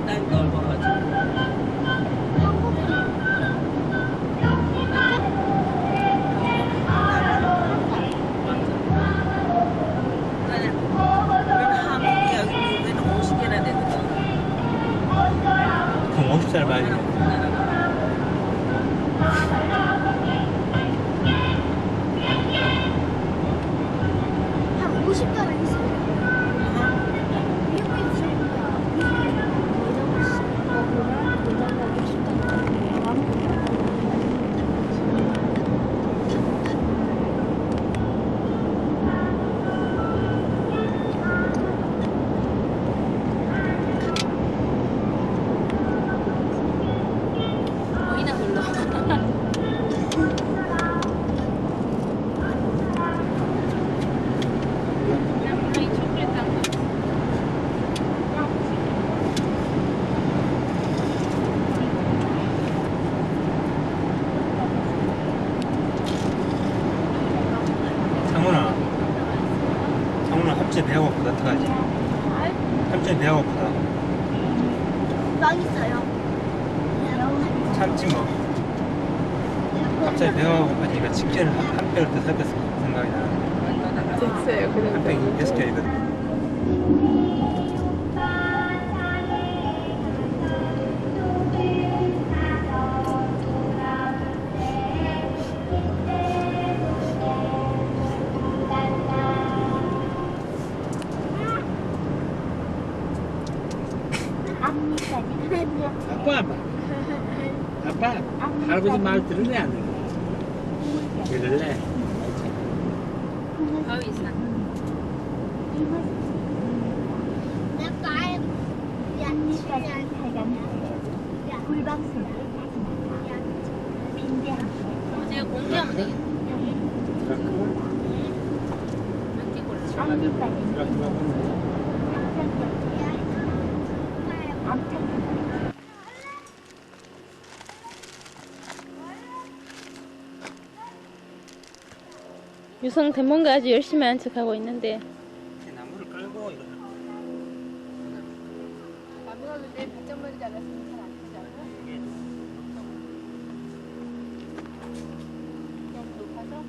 날 넓어가지고. 여기는 50개나 되거든. 그럼 50살 봐야지. 한 50개는 있어요. 미국에 상훈아 합체 배가 고프다. 어떡하지? 합체 배가 고프다. 빵 있어요. 참지 뭐. 갑자기 배가 고파지니까 치킨을 한 팩을 더 섞었을 생각이 나. 됐어요. 한 팩이 6개이거든. 아빠 할아버지 말 들을래 안 들을래? 들을래? 제가 공개하면 되겠다. 유성 대문가 아주 열심히 한 척하고 있는데 나무를 깔고 이거. 나무가 근데 발전머리 잘랐으면 잘 안 되지 않아? 너무 높아서?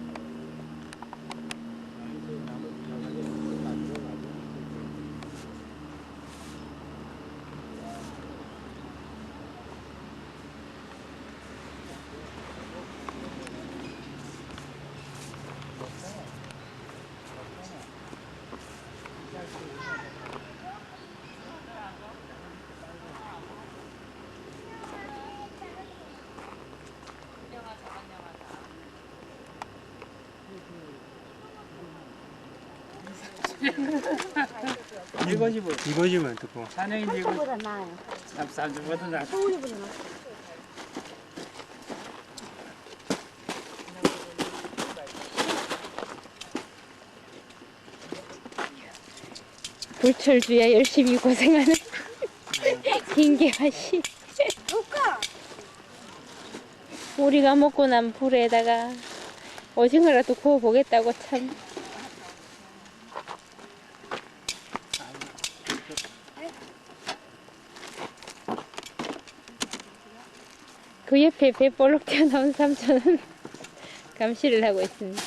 이거지면 듣고. 아, 산행이 이거 보다 나아요. 쌈주보다 나. 서울이보다 나아요. 불철주야 열심히 고생하는 김계화 씨. 누가? 우리가 먹고 난 불에다가 오징어라도 구워 보겠다고 참. 그 옆에 배 볼록 튀어나온 삼촌은 감시를 하고 있습니다.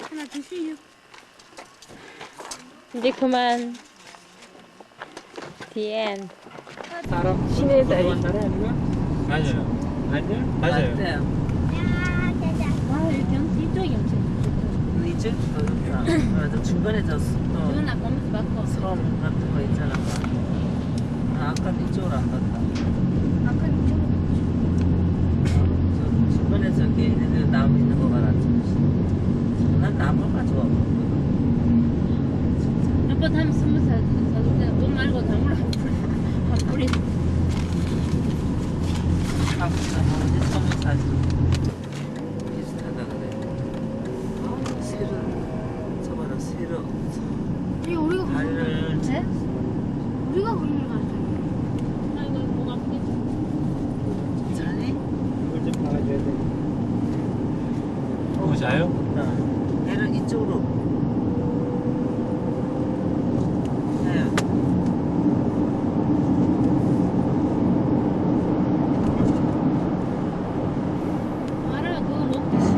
하나 드세요. 이제 그만. The end. 사람 신의 다리. 맞아요. 맞아요? 맞아요. 맞아요. 아, 이쪽이 엄청 이쪽? 맞아. 중간에 저 좋은 아까 오면서 봤고. 섬 같은 거 있잖아. 아, 아까 이쪽으로 안 갔다. 아까 이쪽으로. 저 중간에 저기 얘네들 나무 있는 거 봐라. 난 나무가 좋아. 아빠 다음에 20살 사줄 때 돈 말고 나무를 한 뿌리. 아, 이제 섬을 사지. 비슷하다 그래. 새로, 저거는 새로. 이 우리가 다리를 네? 우리가 건물 갔어요. 아, 이거 목 아프겠지? 잘니? 이걸 좀 박아줘야 돼. 모자요? 얘는 이쪽으로. 네. 알아, 그거 먹기 싫어.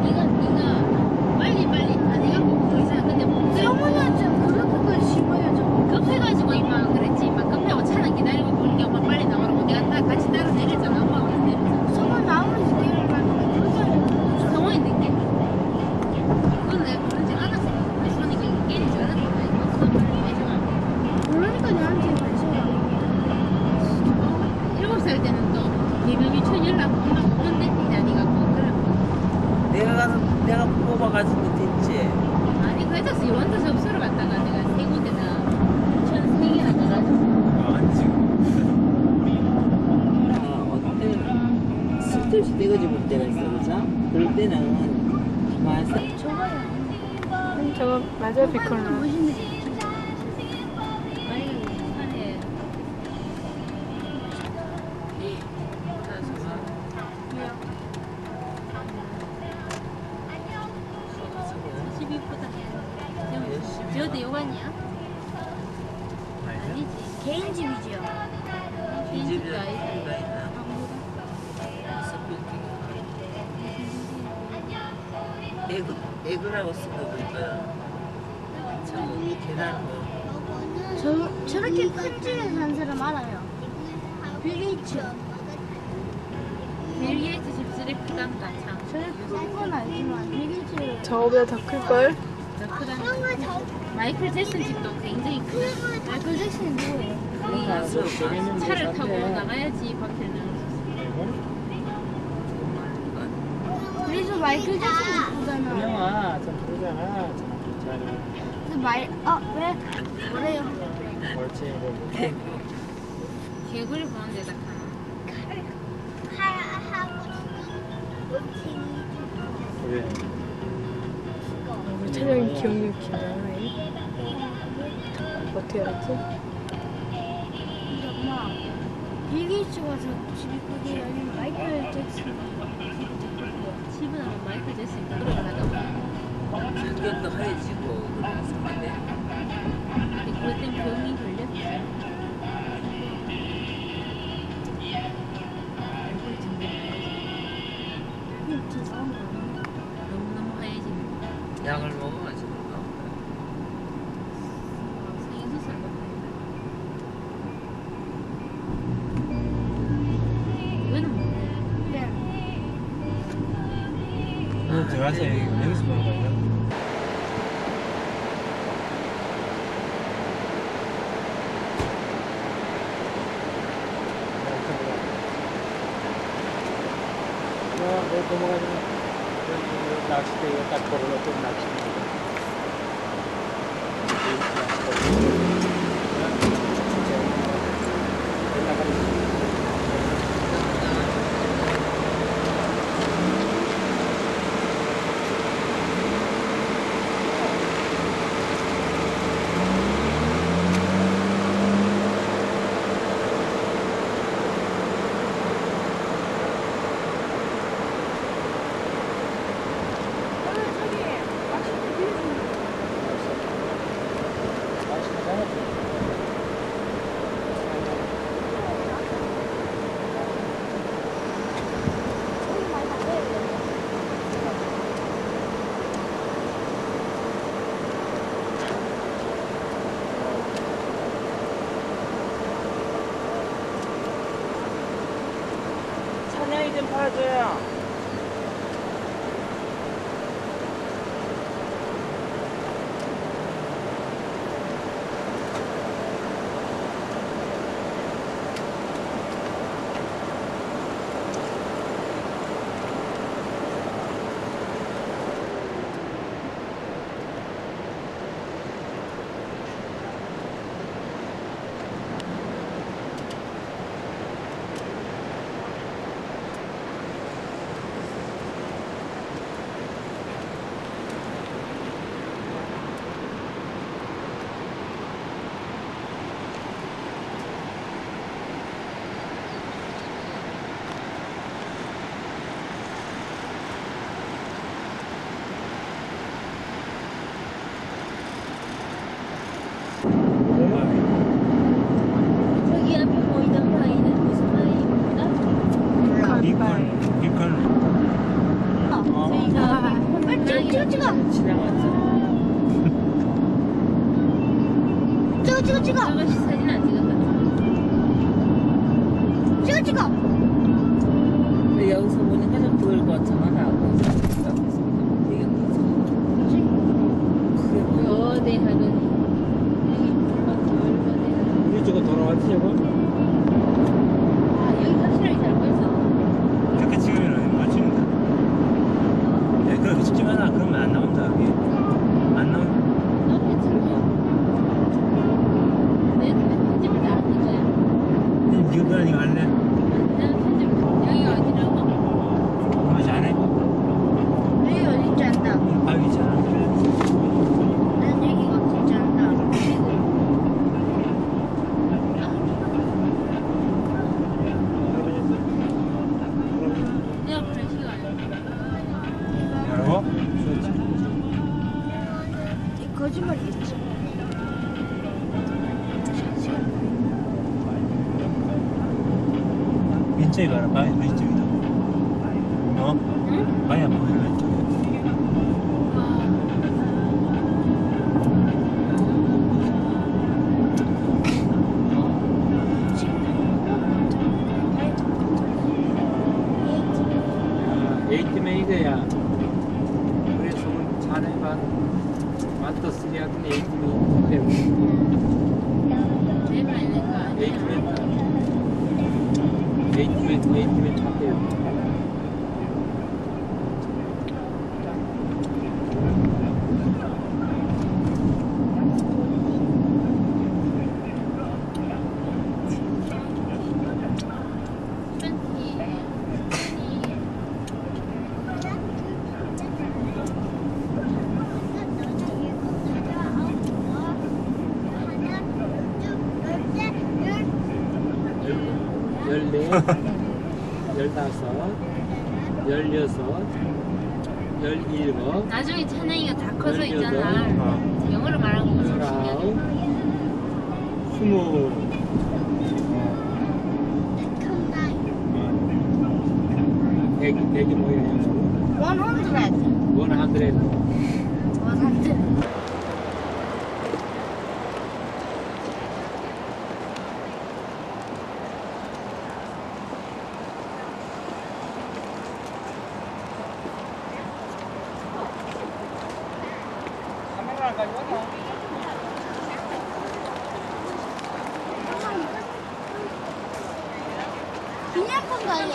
네가 빨리 아 내가 먹고 있잖아. 근데 어머니한테 그렇게까지 심어야죠. 급해가지고 이마 그랬지. 막 급하고 차는 기다리고 보니까 엄마 빨리 나오라고 내가 딱 같이 따라 내렸잖아. 엄마가 내렸잖아. 성은 아무리 길을 가면 그렇게 성원이 늦게. 그건 내가 그러지 않았어. 그러니까 깨지지 않았거든. 그건 빨리 내잖아. 그러니까 나한테 말씀을 7살 때는 또 개명 유치원 연락 엄마 오는데 이제 네가 꼭 그래. 내가 가서 내가 뽑아가지고 됐지. 아니 그래서 유원도 접수를 갔다가 내가 세 군데나 유치원 3개나 가가지고 안 지금. 어떤 때는 쓸데없이 떼거지 볼 때가 있어, 그죠? 그럴 때는 말사. 저거 맞아 비컬러. 멋있네. 아니 산에 집이 이쁘다. 저도 요관이야? 아니지. 개인 집이지요. 이 집에 빈집도 아니다. 누가 있나? 에그라고 쓴거 보니까 참 계란 뭐 저렇게 큰 집에 산 사람 알아요. 빌 게이츠. 빌 게이츠 집 쓰레 크단가 참. 저렇게 큰 건 알지만 빌 게이츠. 저보다 더 클걸? 더 크다. 마이클 잭슨 집도 굉장히 크다. 마이클 잭슨이 누구예요? 거기 차를 타고 나가야지 밖에는. 그래서 마이클 잭슨 집보다는. 그냥아, 좀 그러잖아. 참 괜찮아. 왜? 뭐래요? 옳지. 이거. 개구리 보는 데다 가나. 그래. 우리 차장이 기억력 기나요? 어떻게 알았지? 엄마, 빌 게이츠가 저 집이 거기 아니면 마이클 잭슨. 집은 아마 마이클 잭슨 들어가다 보면. 이것도 하얘지고 그러는데 근데 그것 때문에 병이 걸렸지. 얼굴이 정말 하얘지. 너무너무 하얘지는 거. 약을 먹어가지고 성인수술 이거는 뭔데? 네. 오늘 들어가서 여기서 보는 거예요? 내 넘어가지고 낚싯대 이거 딱 걸어놓고 낚시는 거. 저기 앞에 보이던 바위는 무슨 바위입니까? 이건 저희가 찍어. 지나갔어. 찍어. 아가씨 사진 안 찍었다. 찍어. 근데 여기서 보니까 좀 그걸 거쳐나가고 되게 크게 보여. 거대 하더니 우리 저거 돌아왔지 저거? 아 여기 확실하게 잘 보였어. 이렇게 찍으면 못 찍는다. 야, 그렇게 찍지 마라. 그러면 안 나온다. 여기. 안 나온다. 너무 찍어. 내 편집을 다 하는 거야. 이거 아니고 할래? 난 편집 여기가 어디라고? 맞아, 안 해? 여기 어딘지 안다. 바위 있잖아. 난 여기가 어딘지 안다. 내가 그런 시간. 여러분? 이 거짓말이겠지. 왼쪽에 가라. 바위 왼쪽이다. 어? 응? 바위 안 보이는 왼쪽에. 에이트메이드야. 그래서 자네만 맞다 쓰리 하더니 에이트메이드. 내가 있는 거 아니야? 에이트메이드 찾대요. 열네, 열다섯, 열여섯, 열일곱, 나중에 찬영이가 다 커서 열여덟, 있잖아. 영어로 말하는 거 좀 열아홉, 신기하네. 스무. 백이 뭐예요? 100. 100. 100. 카메라를 가져왔나? 기념품 가게.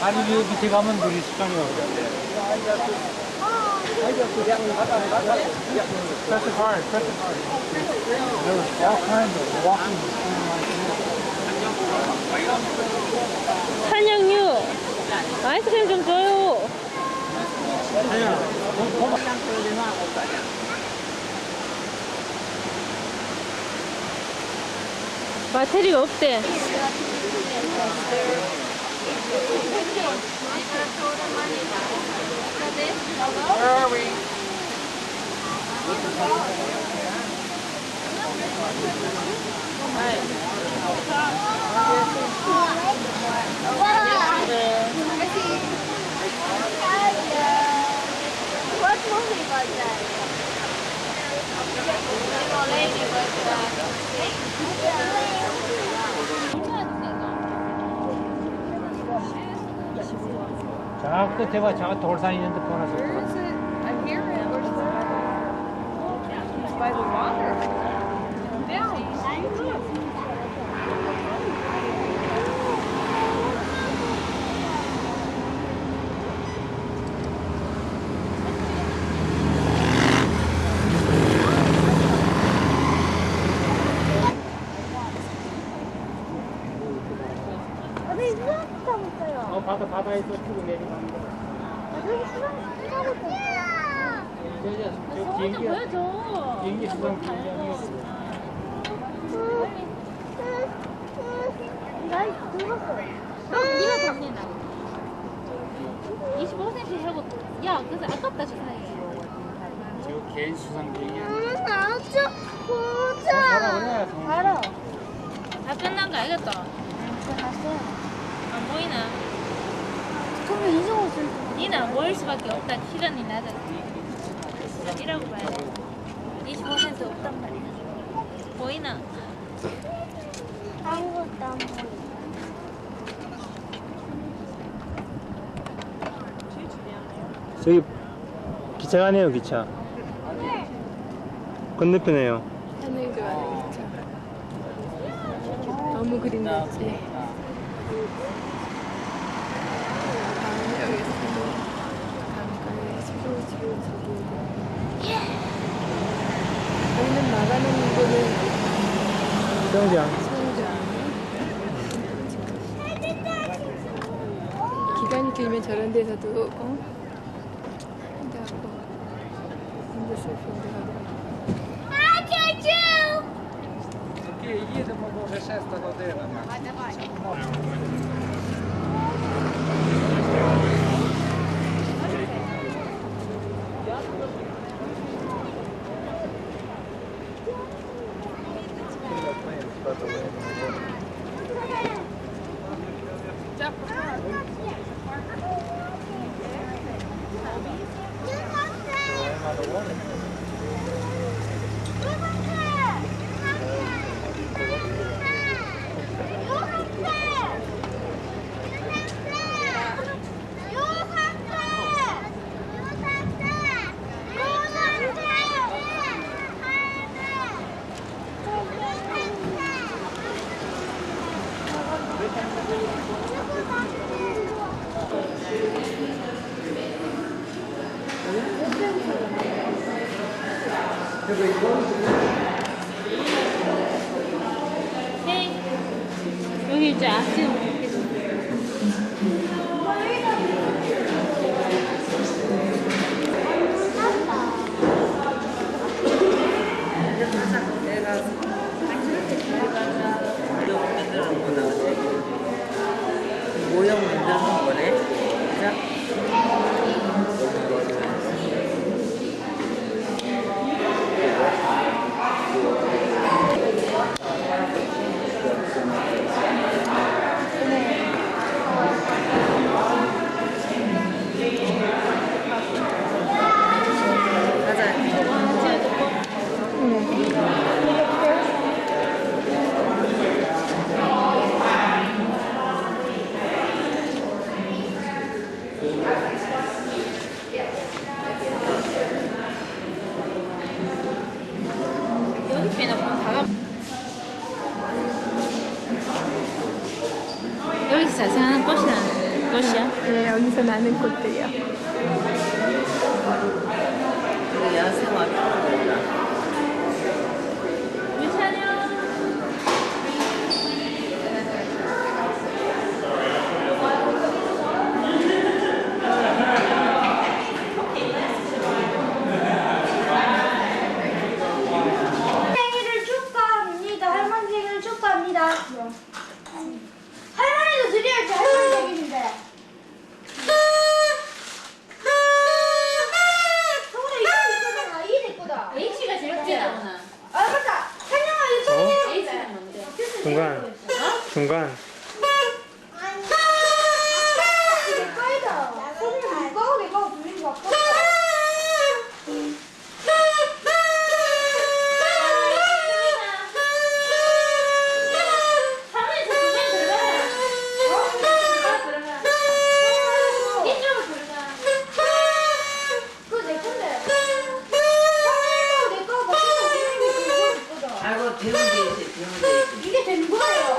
아니 그 밑에 가면 우리 식당이 가거든. Press it hard, press it hard. There was all kinds of walking 찬영유 아이스크림 좀 줘요. 배터리가 없대. What movie was that? 저 끝에 봐, 저 돌산 있는데 보내서. I'm here. Where's the It's by the water. Down. 어디 수학 있어요. 바다에서 주고 내려가는 거. 여기 수학 있어요. 저 비행기 수상 비행기. 나 들었어. 네가 정리해 나. 25cm 하고 야 그래서 아깝다 저 사이에. 저 개인 수상 비행기. 나좀 보자. 알아, 그래. 알아. 다 끝난 거 알겠다. 봤어요. 안 보이나? 그러면 이승호 씨. 니는 안 보일 수밖에 없다. 시간이 낮아. 이라고 봐야 돼. 25cm 없단 말이야. 보이나? 아무것도 안 보여. 저기 기차가 네요 기차. 건너편에요. 하늘 좋아하는 기차. 너무 그림 같지? 다음에 여기서 강가에 스포츠를 저기 여기는 나가는 거는 수영장. 기간이 길면 저런 데서도 한다고 앉아서 공부하고 Їдемо, може, 6 година. 여기 이제 아침 모형 만드는 거네. 그죠? 여기 빼나 다 여기서 자생하는 꽃이야? 네, 여기서 나는 꽃들이요. 그 야생 왔다. 괜찮아요. 아 맞다. 찬영아 이거 어? 중간. 중간. 내 거이다. 손을 내 거고 내 거고 불린 거 아까. 아이고 대문 돼 있지. 대문 돼 있지. 이게 된 거예요.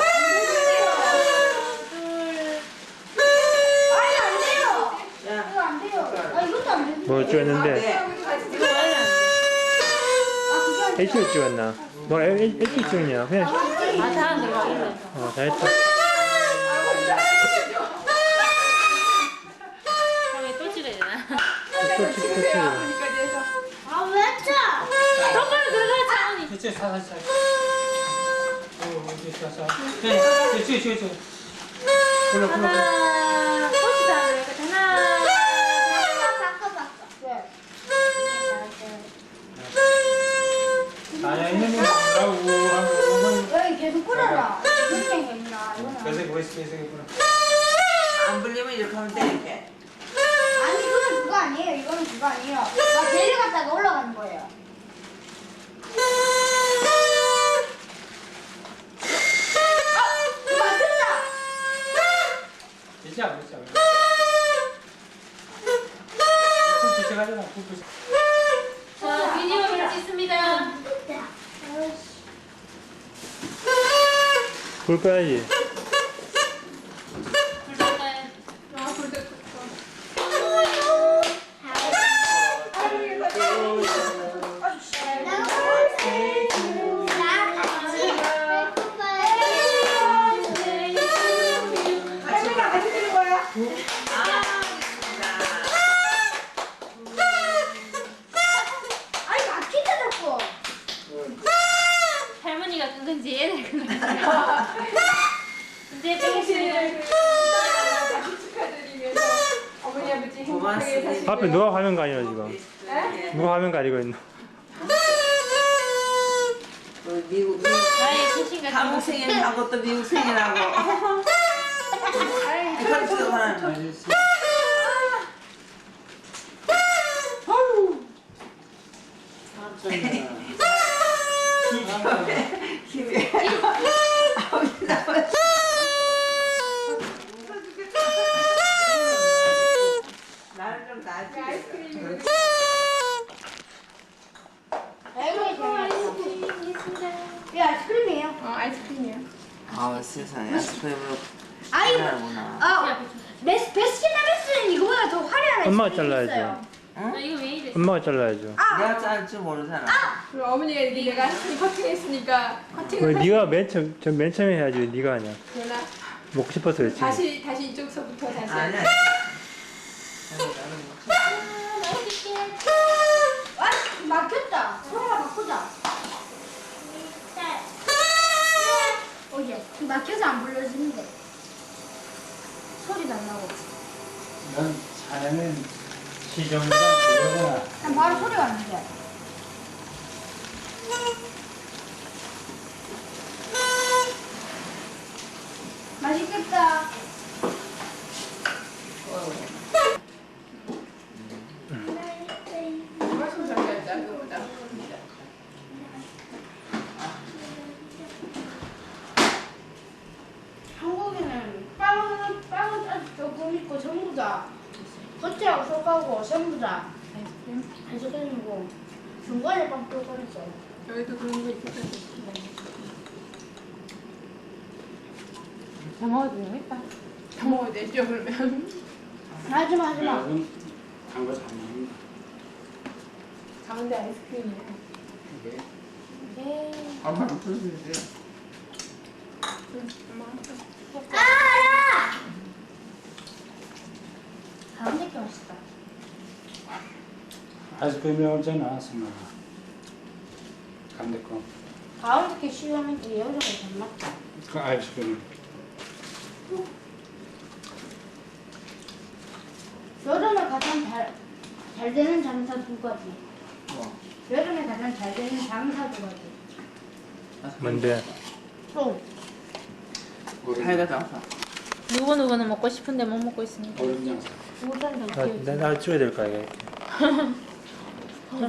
아니 안 돼요. 야. 이거 안 돼요. 아 이것도 안 되는데. 뭐 찍었는데? 네. 아 그게 안 돼요. H를 찍었나? 뭐 H 찍냐? 그냥. 다 들어가겠네. 잘했다. 다음에 또 찍어야 되나? 또 찍어. 아 왜 짜? 똑바로 들어가, 차원이. 이제 살살. 이제 살살. 네, 찍어. 불러. 하나, 꽃이 다 들어가. 하나. 왜? 아야 있는 거 뭐라고 왜 계속 끌어라? 무슨 거 있나? 이거는. 그래서 보이스 계속 불러. 안 불리면 이렇게 하면 돼 이렇게. 아니 이거는 그거 아니에요. 이거는 그거 아니에요. 나 내려갔다가 올라가는 거예요. 맞췄다. 진짜. 불 붙여가잖아. 불 붙여. 자, 비디오를 찍습니다. 불 꺼야지. 불 닦아요. 아니 막히다 자꾸. 할머니가 끈 건지 애들 끈 건지. 이제 빼겠습니다. 축하드리면서 어머니 아버지 행복하게 고맙습니다. 사시길. 앞에 누가 화면 가리노 지금? 누가 화면 가리고 있노? 미국 나의 신신 같은 한국 생일하고 또 미국 생일하고. 그렇지도 않아. 힘이. 나는 좀 나지. 이 아이스크림이에요. 아이스크림이요. 아 세상에 아이스크림으로 아이, 잘하구나. 베스킨라빈스는 이거보다 더 화려한 엄마가 아이스크림이 잘라야지. 있어요. 나 이거 왜 이래? 엄마가 잘라야죠. 내가 짤 줄 모르잖아. 그리고 어머니가 이렇게 내가 아이스크림 커팅했으니까 왜 커팅을 네가 맨 처음에 해야지 왜 네가 하냐? 그러나 먹고 싶어서 그랬지. 다시 이쪽서부터 다시. 아니야. 아, 막혔다. 소라가 바꾸자. 어제 막혀서 안 불러지는데 소리도 안 나고. 넌 자네는 시정이랑 그거구나. 난 바로 소리가 안 나게. 맛있겠다. 훨씬 잘 됐다 그거보다. 한국에는 빵은 조금 있고 전부 다 겉에하고 속하고 전부 다 아이스크림이고 중간에 빵 뚫어버렸어요. 여기도 그런 거 있겠다. 다 먹어도 되겠다. 다 먹어도 되죠 그러면. 하지마. 단거 잘 먹는다. 가운데 아이스크림이에요. 네. 아마 그러지. 알아! 가운데 게 맛있다. 아이스크림이 없잖아, 승아. 간대 거. 가운데 게 시원한 게 여기가 더 맛있다. 그 아이스크림. 여름에 가장 잘 되는 장사 두 가지. 뭐? 여름에 가장 잘 되는 장사 두 가지. 뭔데? 송. 사이다 장사. 누구는 먹고 싶은데 못 먹고 있으니까. 얼음장사. 우선 좀 나 찍어야 될까 이게?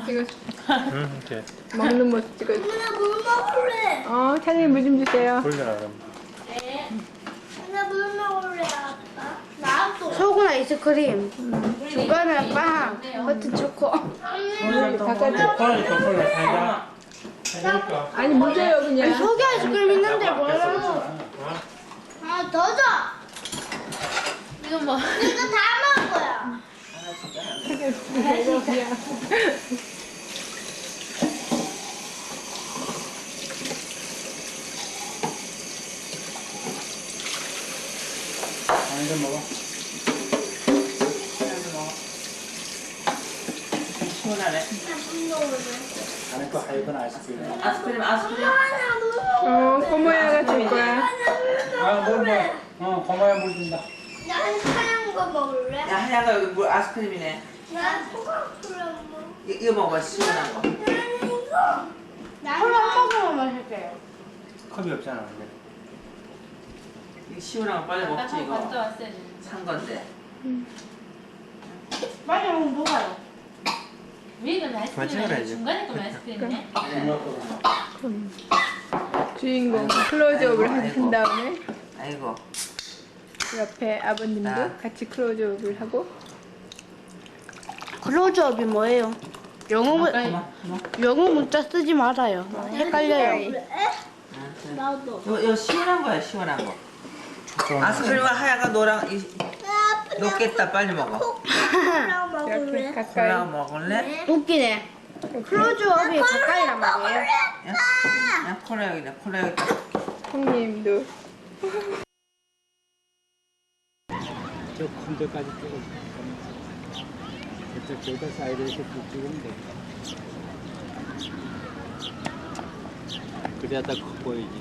찍어 응, 이렇게 먹는 모습 찍어. 나물 먹을래. 찬이 물 좀 주세요. 돌려라 그럼. 나물 먹을래 아빠. 나도. 소금 아이스크림. 중간에 빵. 버튼 초코. 아니 물 줘요 그냥. 속에 아이스크림 있는데 뭐라고? 아, 더 줘. 이거 뭐? 이거 다 먹을 거야. 한잔 먹어. 시원하네. 안에 거 하얀 아이스크림. 아스크림. 꼬모야가 줄 거야. 고마야 물 준다. 난 하얀 거 먹을래. 야 하야가 여기 물 아스크림이네. 난 코카콜라 먹어. 이거 먹어 시원한 거. 나는 이거. 나는 한 모금만 마실게요. 컵이 없잖아 근데. 이거 시원한 거 빨리 먹지 이거. 왔어야지. 산 건데. 빨리 먹으면 녹아요. 위에는 맞지, 아이스크림이 그래야지. 중간에 거 아이스크림이네. 주인공 클로즈업을 하신 다음에 아이고. 옆에 아버님도 같이 클로즈업을 하고. 클로즈업이 뭐예요? 영어 문자 쓰지 말아요. 헷갈려요. 나도. 이거 시원한 거야 시원한 거. 아스크림과 하야가 노랑 녹겠다 빨리 먹어. 이렇게 콜라 가까이. 먹을래? 웃기네. 클로즈업이 가까이란 말이에요. 야 콜라 여기다 콜라 여기다. 형님도. 저 큰 데까지 찍어. 저쪽 사이드에 이렇게 쭉 찍으면 돼. 그래야 딱 커 보이지.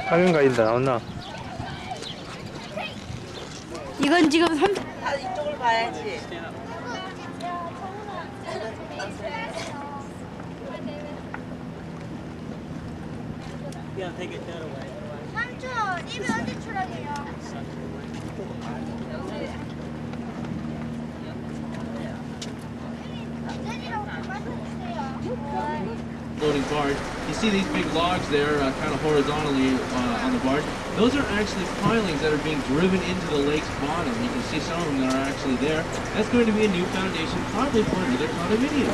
화면 가인다 나왔나? 이건 지금 다 이쪽을 봐야지. 삼촌 입이 어디 출하게요? Floating barge. You see these big logs there, kind of horizontally on the barge. Those are actually pilings that are being driven into the lake's bottom. You can see some of them that are actually there. That's going to be a new foundation, probably for another condominium.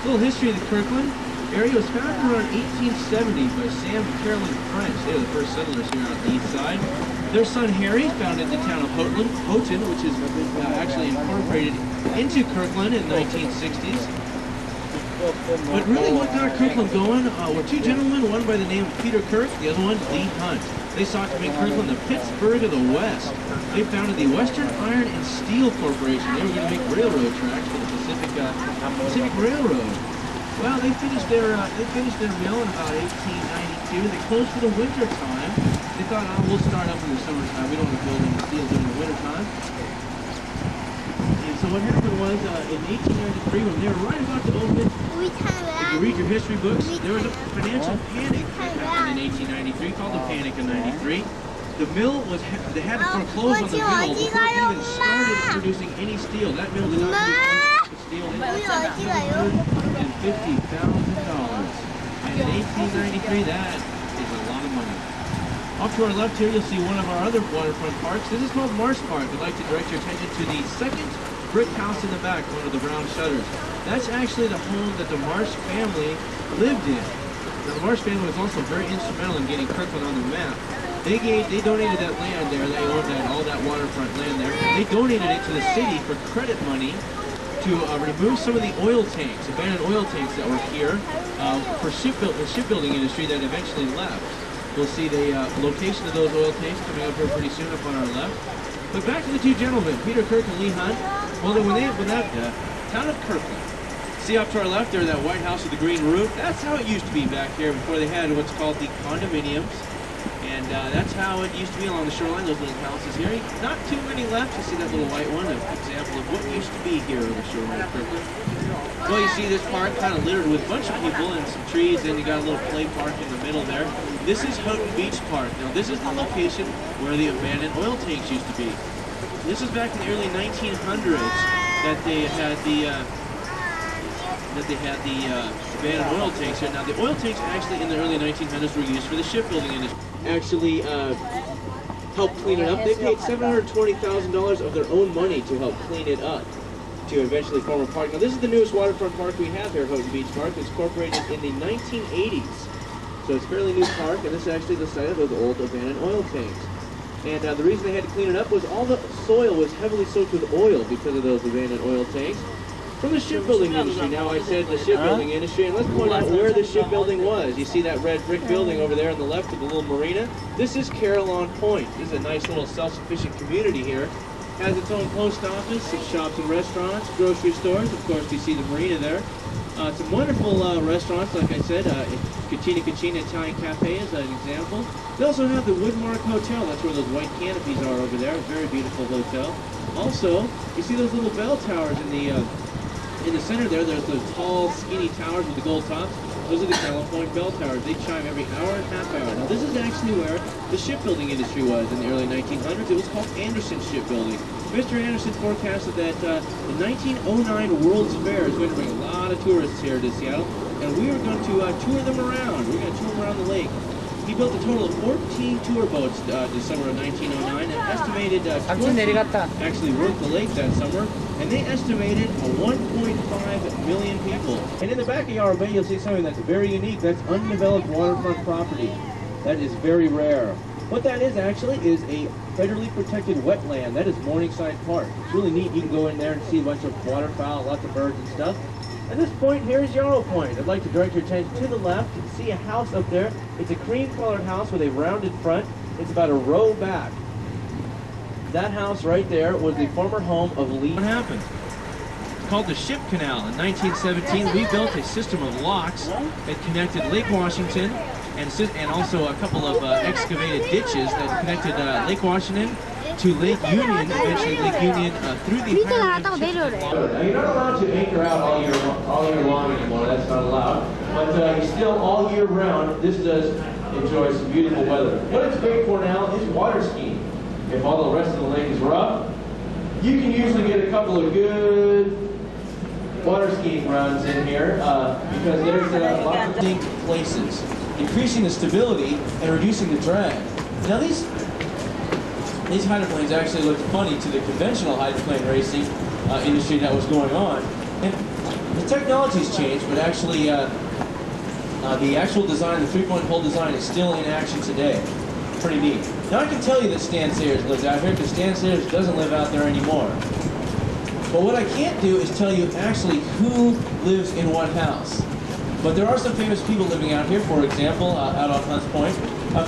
A little history of the Kirkland area was founded around 1870 by Sam and Carolyn French. They were the first settlers here on the east side. Their son Harry founded the town of Houghton, which is actually incorporated into Kirkland in the 1960s. But really what got Kirkland going were two gentlemen, one by the name of Peter Kirk, the other one Lee Hunt. They sought to make Kirkland the Pittsburgh of the West. They founded the Western Iron and Steel Corporation. They were going to make railroad tracks for the Pacific Railroad. Well, they finished their mill in about 1892. They closed for the winter time. They thought, oh, we'll start up in the summertime. We don't want to build any steel during the winter time. And so what happened was, in 1893, when they were right about to open it, if you read your history books, there was a financial panic that happened in 1893 called the Panic of '93. The mill they had to foreclose on the mill before it even started producing any steel. That mill did not produce deal 우리 어디 가요? $150,000. And in 1893, that is a lot of money. Off to our left here, you'll see one of our other waterfront parks. This is called Marsh Park. I'd like to direct your attention to the second brick house in the back, one of the brown shutters. That's actually the home that the Marsh family lived in. Now, the Marsh family was also very instrumental in getting Kirkland on the map. They donated that land there. They owned all that waterfront land there. They donated it to the city for credit money to remove some of the oil tanks, abandoned oil tanks that were here for the shipbuilding industry that eventually left. We'll see the location of those oil tanks coming up here pretty soon up on our left. But back to the two gentlemen, Peter Kirk and Lee Hunt. Well, when that town of Kirkland. See up to our left there, that White House with the green roof. That's how it used to be back here before they had what's called the condominiums. And that's how it used to be along the shoreline, those little houses here. Not too many left. You see that little white one, an example of what used to be here on the shoreline of Kirkland. Well, you see this park kind of littered with a bunch of people and some trees, and you got a little play park in the middle there. This is Houghton Beach Park. Now, this is the location where the abandoned oil tanks used to be. This is back in the early 1900s that they had the abandoned oil tanks here. Now, the oil tanks actually in the early 1900s were used for the shipbuilding industry. Actually helped clean it up. They paid $720,000 of their own money to help clean it up to eventually form a park. Now, this is the newest waterfront park we have here, Houghton Beach Park. It's incorporated in the 1980s. So it's a fairly new park, and this is actually the site of those old abandoned oil tanks. And the reason they had to clean it up was all the soil was heavily soaked with oil because of those abandoned oil tanks from the shipbuilding industry. Now, I said the shipbuilding industry, and let's point out where the shipbuilding was. You see that red brick building over there on the left of the little marina? This is Carillon Point. This is a nice little self-sufficient community here. Has its own post office, some shops and restaurants, grocery stores. Of course, you see the marina there. Some wonderful restaurants, like I said, Cucina Cucina Italian Cafe is an example. They also have the Woodmark Hotel. That's where those white canopies are over there. Very beautiful hotel. Also, you see those little bell towers in the center there. There's those tall, skinny towers with the gold tops. Those are the Carillon Point bell towers. They chime every hour and a half hour. Now, this is actually where the shipbuilding industry was in the early 1900s. It was called Anderson Shipbuilding. Mr. Anderson forecasted that the 1909 World's Fair is going to bring a lot of tourists here to Seattle, and we are going to tour them around. We're going to tour them around the lake. He built a total of 14 tour boats this summer of 1909 and estimated 20 actually worked the lake that summer, and they estimated 1.5 million people. And in the back of Yarrow Bay, you'll see something that's very unique. That's undeveloped waterfront property. That is very rare. What that is actually is a federally protected wetland. That is Morningside Park. It's really neat. You can go in there and see a bunch of waterfowl, lots of birds and stuff. And this point here is Yarrow Point. I'd like to direct your attention to the left. You can see a house up there. It's a cream-colored house with a rounded front. It's about a row back. That house right there was the former home of Lee. What happened? It's called the Ship Canal. In 1917, we built a system of locks that connected Lake Washington and also a couple of excavated ditches that connected Lake Washington to Lake Union, eventually Lake Union through the entire Now, you're not allowed to anchor out all year long anymore. That's not allowed. But still, all year round, this does enjoy some beautiful weather. What it's great for now is water skiing. If all the rest of the lake is rough, you can usually get a couple of good water skiing runs in here because there's lots of distinct places, increasing the stability and reducing the drag. Now these hydroplanes actually look funny to the conventional hydroplane racing industry that was going on. And the technology's changed, but actually the actual design, the three-point hull design, is still in action today. Pretty neat. Now I can tell you that Stan Sayers lives out here because Stan Sayers doesn't live out there anymore. But what I can't do is tell you actually who lives in what house. But there are some famous people living out here, for example, out on Hunts Point.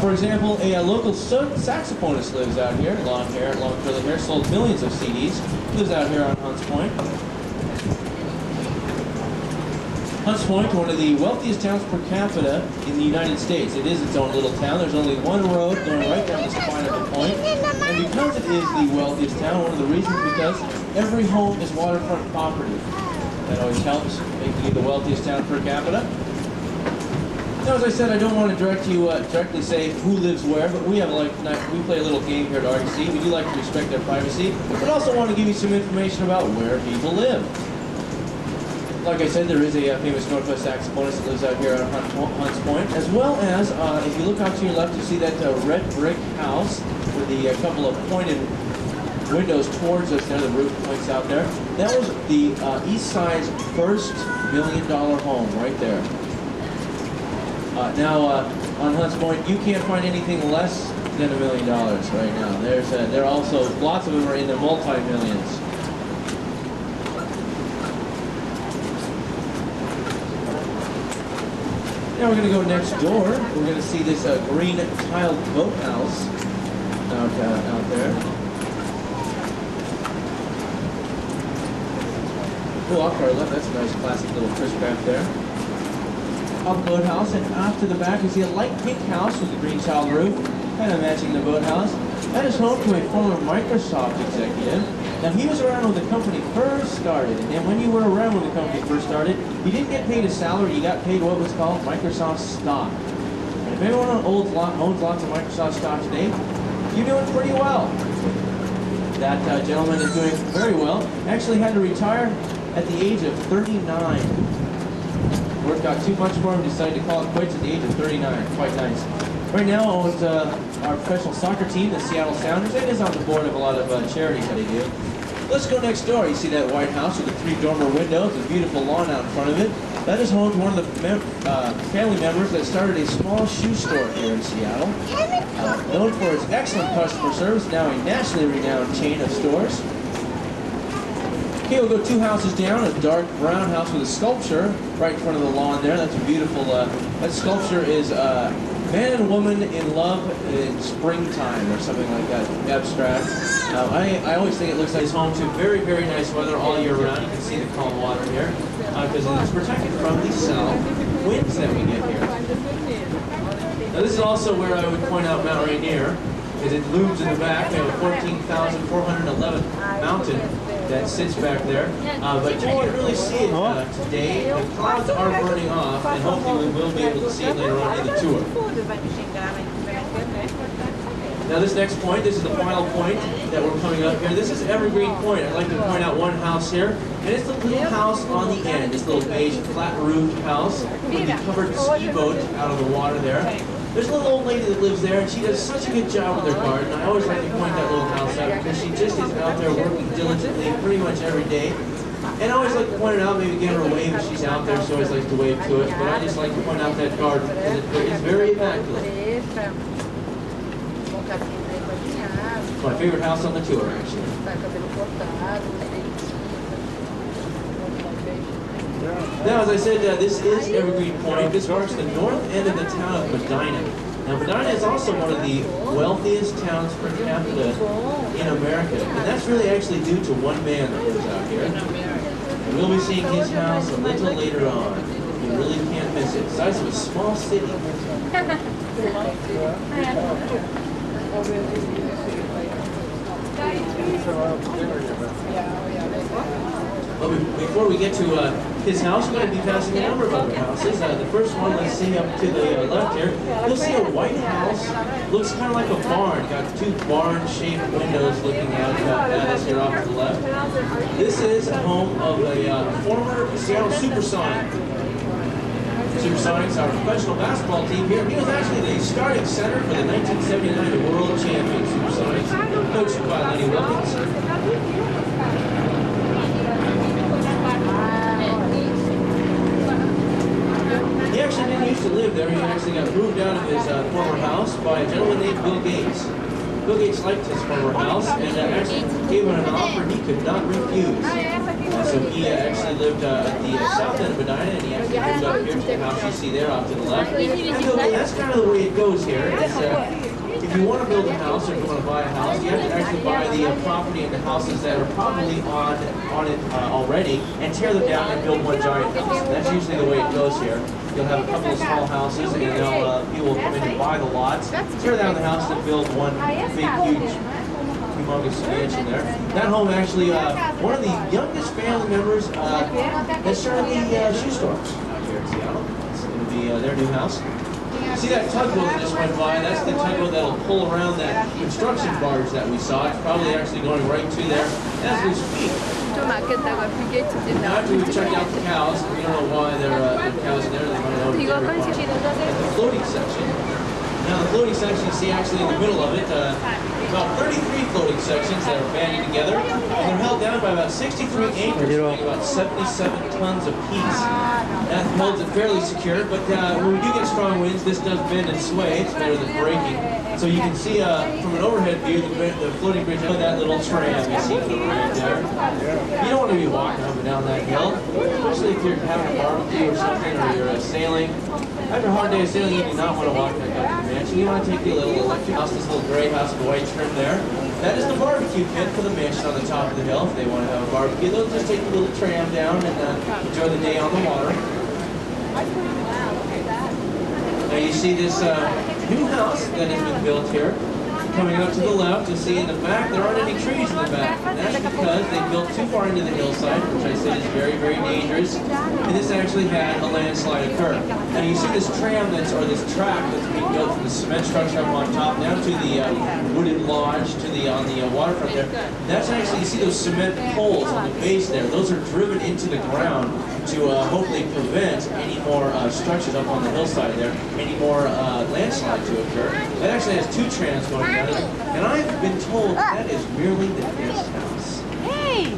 For example, a local saxophonist lives out here, long hair, long curly hair, sold millions of CDs, lives out here on Hunts Point. Hunts Point, one of the wealthiest towns per capita in the United States. It is its own little town. There's only one road going right down the spine of the point. And because it is the wealthiest town, one of the reasons is because every home is waterfront property. That always helps making it the wealthiest town per capita. Now, as I said, I don't want to directly say who lives where, but we play a little game here at REC. We do like to respect their privacy, but also want to give you some information about where people live. like I said, there is a famous Northwest saxophonist that lives out here on Hunts Point, as well as, if you look out to your left, you see that red brick house with the couple of pointed windows towards us there. The roof points out there. That was the East Side's first $1 million home right there. Now, on Hunts Point, you can't find anything less than $1 million right now. There are also, lots of them are in the multi-millions. Now we're going to go next door. We're going to see this green tiled boathouse out there. Oh, off to our left, that's a nice classic little Chris craft there. Up boathouse, and off to the back, you see a light pink house with a green tiled roof, kind of matching the boathouse. That is home to a former Microsoft executive. Now, he was around when the company first started, and when you were around when the company first started, you didn't get paid a salary, you got paid what was called Microsoft stock. And if anyone owns lots of Microsoft stock today, you're doing pretty well. That gentleman is doing very well. Actually had to retire at the age of 39. Work got too much for him, decided to call it quits at the age of 39. Quite nice. Right now owns our professional soccer team, the Seattle Sounders, and is on the board of a lot of charities that he do. Let's go next door. You see that white house with the 3 dormer windows, a beautiful lawn out in front of it. That is home to one of the family members that started a small shoe store here in Seattle. Known for its excellent customer service, now a nationally renowned chain of stores. Okay, we'll go 2 houses down, a dark brown house with a sculpture right in front of the lawn there. That's a beautiful, that sculpture is man and woman in love in springtime or something like that, abstract. I always think it looks like it's home to very, very nice weather all year round. You can see the calm water here because it's protected from the south winds that we get here. Now this is also where I would point out Mount Rainier, because it looms in the back. We have a 14,411 mountain that sits back there, but you can't really see it today. The clouds are burning off, and hopefully we will be able to see it later on in the tour. Now this next point, this is the final point that we're coming up here. This is Evergreen Point. I'd like to point out one house here, and it's the little house on the end, this little beige flat-roofed house with the covered ski boat out of the water there. There's a little old lady that lives there, and she does such a good job with her garden. I always like to point that little house out because she just is out there working diligently pretty much every day. And I always like to point it out, maybe give her a wave if she's out there. She always likes to wave to it. But I just like to point out that garden because it's very immaculate. It's my favorite house on the tour, actually. Now, as I said, this is Evergreen Point. This marks the north end of the town of Medina. Now, Medina is also one of the wealthiest towns per capita in America. And that's really actually due to one man that lives out here. And we'll be seeing his house a little later on. You really can't miss it. The size of a small city. Well, before we get to his house, we're going to be passing a number of other houses. The first one, let's see up to the left here. You'll see a white house. Looks kind of like a barn. Got 2 barn-shaped windows looking out at us here off to the left. This is a home of a former Seattle Supersonic. Supersonics, our professional basketball team here. He was actually the starting center for the 1979 World Champion Supersonics, coached by Lenny Wilkins. He actually didn't used to live there. He actually got moved out of his former house by a gentleman named Bill Gates. Bill Gates liked his former house and actually gave him an offer he could not refuse. So he actually lived at the south end of Medina, and he actually moved up here to the house you see there off to the left. And that's kind of the way it goes here. It's, if you want to build a house or if you want to buy a house, you have to actually buy the property and the houses that are probably on it already and tear them down and build one giant house. And that's usually the way it goes here. You'll have a couple of small houses, and people will come in and buy the lots, tear down the house, and build one big, huge, humongous mansion there. That home actually, one of the youngest family members that started the shoe store out here in Seattle. It's going to be their new house. See that tugboat that just went by? That's the tugboat that'll pull around that construction barge that we saw. It's probably actually going right to there as we speak. 좀 아꼈다가 빌 게이츠 집 Now after we've checked out the cows, we don't know why there are cows in there. They might know 이거 the 컨셉이 floating section. Now the floating section, you see actually in the middle of it, about 33 floating sections that are banded together, and they're held down by about 63 anchors, weighing about 77 tons apiece. That holds it fairly secure, but when we do get strong winds, this does bend and sway. It's better than breaking. So you can see from an overhead view the floating bridge on that little tram you see to the right there. You don't want to be walking up and down that hill, especially if you're having a barbecue or something, or you're sailing. After a hard day of sailing, you do not want to walk back up to the mansion. You want to take the little electric house, this little gray house with the white trim there. That is the barbecue pit for the mansion on the top of the hill. If they want to have a barbecue, they'll just take the little tram down and enjoy the day on the water. Now you see this new house that has been built here. Coming up to the left, you'll see in the back there aren't any trees in the back. And that's because they built too far into the hillside, which I said is very, very dangerous. And this actually had a landslide occur. Now you see this tram or this track that's being built from the cement structure up on top down to the wooden lodge on the waterfront there. That's actually, you see those cement poles on the base there. Those are driven into the ground to hopefully prevent any more structures up on the hillside there, any more landslide to occur. That actually has two trams going down it, and I've been told that is merely the guest house. Hey!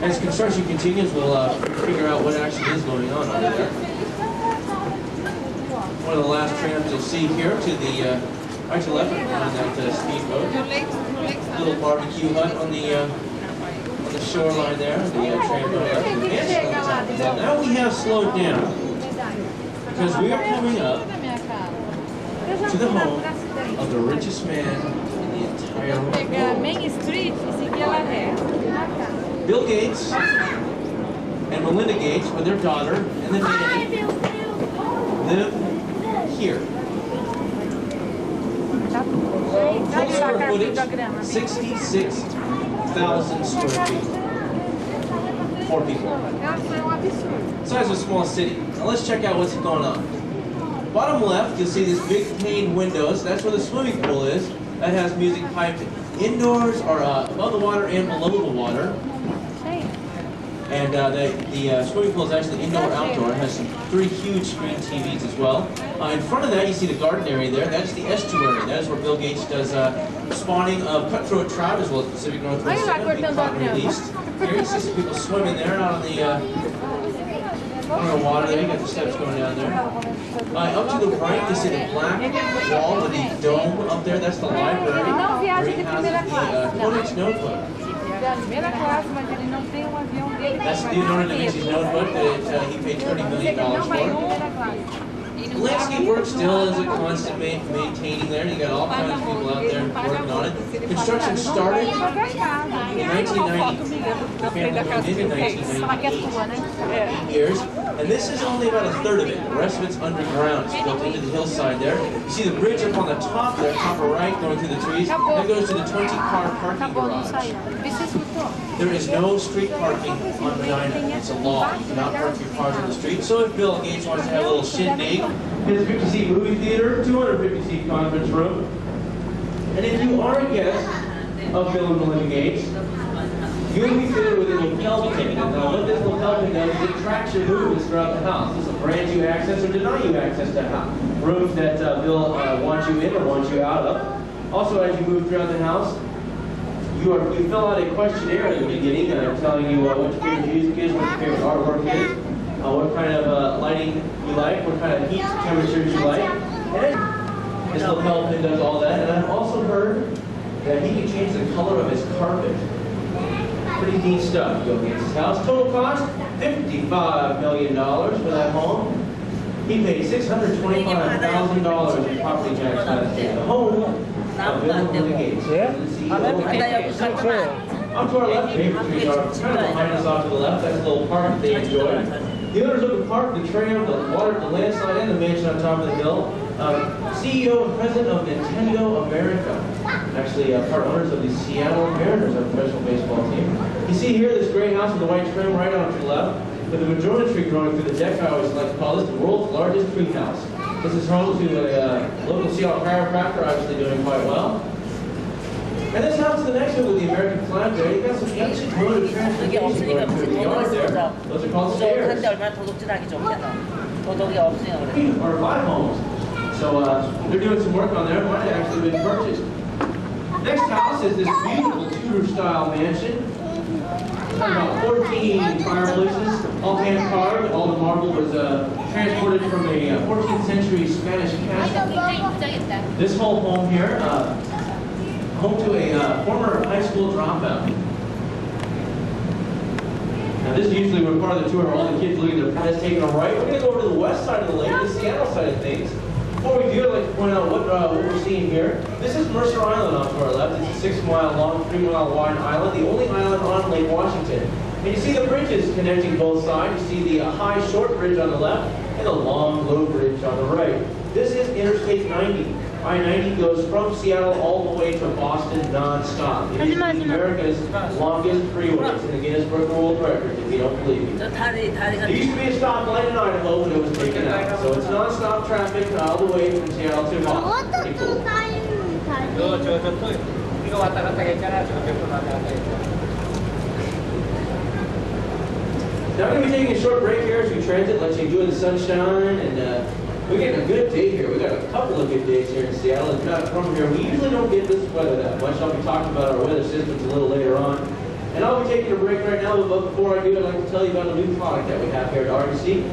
As construction continues, we'll figure out what actually is going on over there. One of the last trams you'll see here to the right to left on that speedboat. Little barbecue hut on the shoreline there, the tram going up to the mansion on the top of the hill. Now we have slowed down because we are coming up to the home of the richest man in the entire world. Main Street, Bill Gates and Melinda Gates, with their daughter and the nanny, live here. Full square footage, 66,000 square feet. 4 people. Size of a small city. Now let's check out what's going on. Bottom left, you'll see this big pane windows. That's where the swimming pool is. That has music piped indoors or above the water and below the water. And the swimming pool is actually indoor-outdoor. It has some 3 huge screen TVs as well. In front of that, you see the garden area there. That's the estuary. That is where Bill Gates does spawning of cutthroat trout as well as Pacific Northwest salmon being caught and released. Here you see some people swimming there out on the water there. You got the steps going down there. Up to the right, you see the black wall with the dome up there. That's the library. Where he has the Codex notebook. That's Leonardo da Vinci's notebook that he paid $30 million for. The landscape work still is a constant maintaining there. You got all kinds of people out there working on it. Construction started in 1990. The family moved in 1990, 8 years. And this is only about a third of it. The rest of it's underground. It's built into the hillside there. You see the bridge up on the top there, top right, going through the trees. That goes to the 20-car parking garage. There is no street parking on Medina. It's a law. You cannot park your cars on the street. So if Bill Gates wants to have a little shindig, his 50-seat movie theater, 250-seat conference room. And if you are a guest of Bill and Melinda Gates, you'll be fitted with a lapel pin. Now what this lapel pin does is it tracks your movements throughout the house. This will grant you access or deny you access to rooms that Bill wants you in or wants you out of. Also, as you move throughout the house, you fill out a questionnaire at the beginning telling you what your favorite music is, what your favorite artwork is, what kind of lighting you like, what kind of heat temperatures you like. And this lapel pin does all that. And I've also heard that he can change the color of his carpet. Pretty neat stuff. Bill Gates' house. Total cost, $55 million for that home. He paid $625,000 in property tax last year. The home of Bill and Melinda Gates. Up to our left, Maple Trees are kind of behind us off to the left. That's a little park that they enjoy. The owners of the park, the tram, the water, the landslide, and the mansion on top of the hill. CEO and president of Nintendo America. Actually, part owners of the Seattle Mariners, our professional baseball team. You see here this gray house with the white trim right on to the left, with the Madrona tree growing through the deck. I always like to call this the world's largest tree house. This is home to a local Seattle chiropractor, obviously doing quite well. And this house connection with the American flag there. You got some ancient mode of 그게 transportation 없으니까 going through the yard there. Those are called stairs. 부족한데 얼마나 도둑질하기 좋겠노. 도둑이 없으니까 그래. Or buy homes. So they're doing some work on there. It might have actually been purchased. Next house is this beautiful Tudor-style mansion. About 14 fireplaces, all hand-carved. All the marble was transported from a 14th century Spanish castle. This whole home here, home to a former high school dropout. Now this is usually where part of the tour, all the kids look at their parents taking a right. We're going to go over to the west side of the lake, the Seattle side of things. Before we do, I'd like to point out what we're seeing here. This is Mercer Island off to our left. It's a 6 mile long, 3 mile wide island, the only island on Lake Washington. And you see the bridges connecting both sides. You see the high, short bridge on the left and the long, low bridge on the right. This is Interstate 90. I-90 goes from Seattle all the way to Boston non-stop. It is America's longest freeway. It's in the Guinness Book of World Records, if you don't believe me. 저 다리가 There used to be a stoplight in Idaho when it was taken out. So it's non-stop traffic all the way from Seattle to Boston. Pretty cool. 또 이거 왔다 갔다 했잖아. 저몇번 왔다 갔다 했잖아. Now I'm going to be taking a short break here as we transit, let you enjoy the sunshine, and we're getting a good day here. We've got a couple of good days here in Seattle. And not from here, we usually don't get this weather that much. I'll be talking about our weather systems a little later on. And I'll be taking a break right now, but before I do, I'd like to tell you about a new product that we have here at RDC.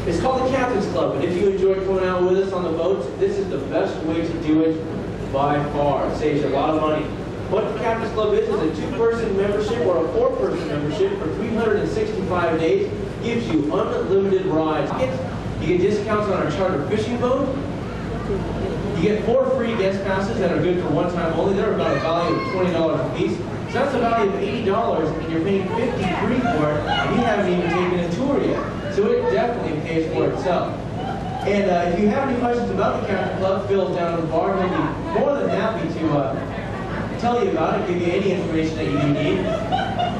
It's called the Captain's Club, and if you enjoy coming out with us on the boats, this is the best way to do it by far. It saves you a lot of money. What the Captain's Club is a 2-person membership or a 4-person membership for 365 days. Gives you unlimited rides. You get discounts on our charter fishing boat. You get 4 free guest passes that are good for one time only. They're about a value of $20 a piece. So that's a value of $80, and you're paying $53 for it, and you haven't even taken a tour yet. So it definitely pays for itself. And if you have any questions about the Captain Club, Phil's down at the bar. He'll be more than happy to tell you about it, give you any information that you need.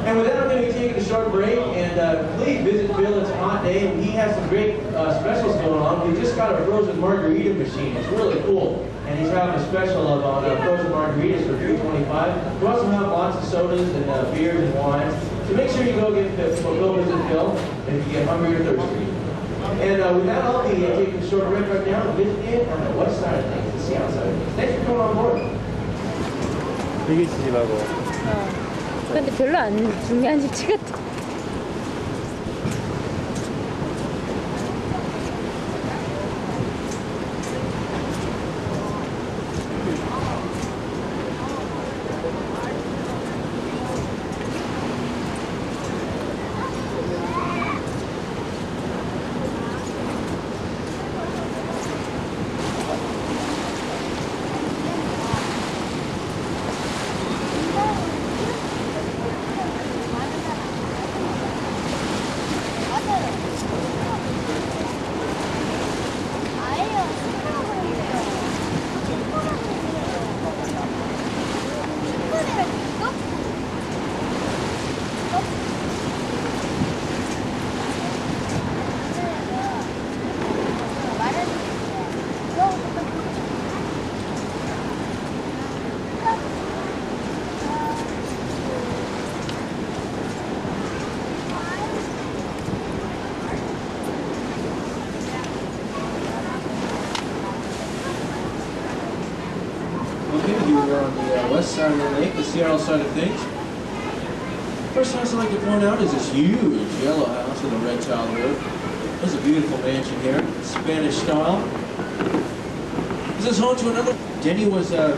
And with that, I'm going to be taking a short break, and please visit Phil. It's a hot day, and he has some great specials going on. We just got a frozen margarita machine. It's really cool. And he's having a special on frozen margaritas for $3.25. We also have lots of sodas and beers and wines. So make sure you go visit Phil, and if you get hungry or thirsty. And with that, I'll be taking a short break right now and visiting on the west side of things, the Seattle side of things. Thanks for coming on board. 되게 지지하고. 근데 별로 안 중요한 집지 같아. We're on the west side of the lake, the Seattle side of things. First house I'd like to point out is this huge yellow house with a red tile roof. This is a beautiful mansion here, Spanish style. This is home to another. Denny was, the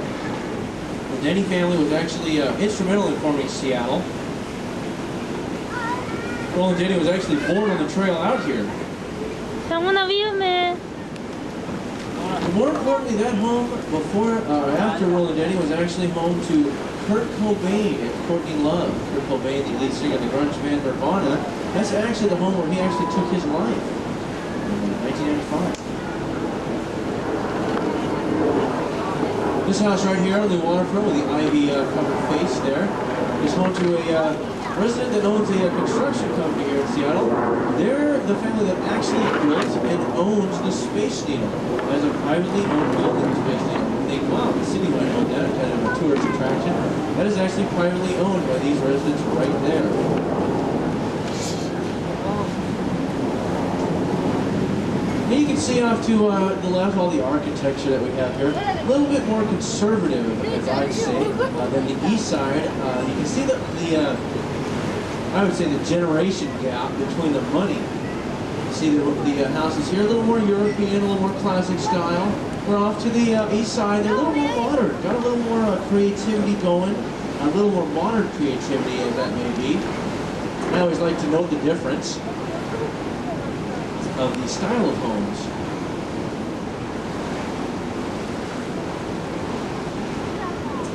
Denny family was actually instrumental in forming Seattle. Roland Denny was actually born on the trail out here. 장훈아 위험해. More importantly, that home before after Roland Denny was actually home to Kurt Cobain and Courtney Love. Kurt Cobain, the lead singer of the grunge band Nirvana, that's actually the home where he actually took his life in 1995. This house right here on the waterfront with the ivy covered face there is home to a resident that owns a construction company here in Seattle. They're the family that actually built and owns the Space Needle as a privately owned building, Space Needle. think, wow, the city might own that, kind of a tourist attraction. That is actually privately owned by these residents right there. And you can see off to the left all the architecture that we have here. A little bit more conservative, as I'd say, than the east side. You can see I would say the generation gap between the money. You see the houses here, a little more European, a little more classic style. We're off to the east side, they're a little more modern, got a little more creativity going, a little more modern creativity as that may be. I always like to note the difference of the style of homes.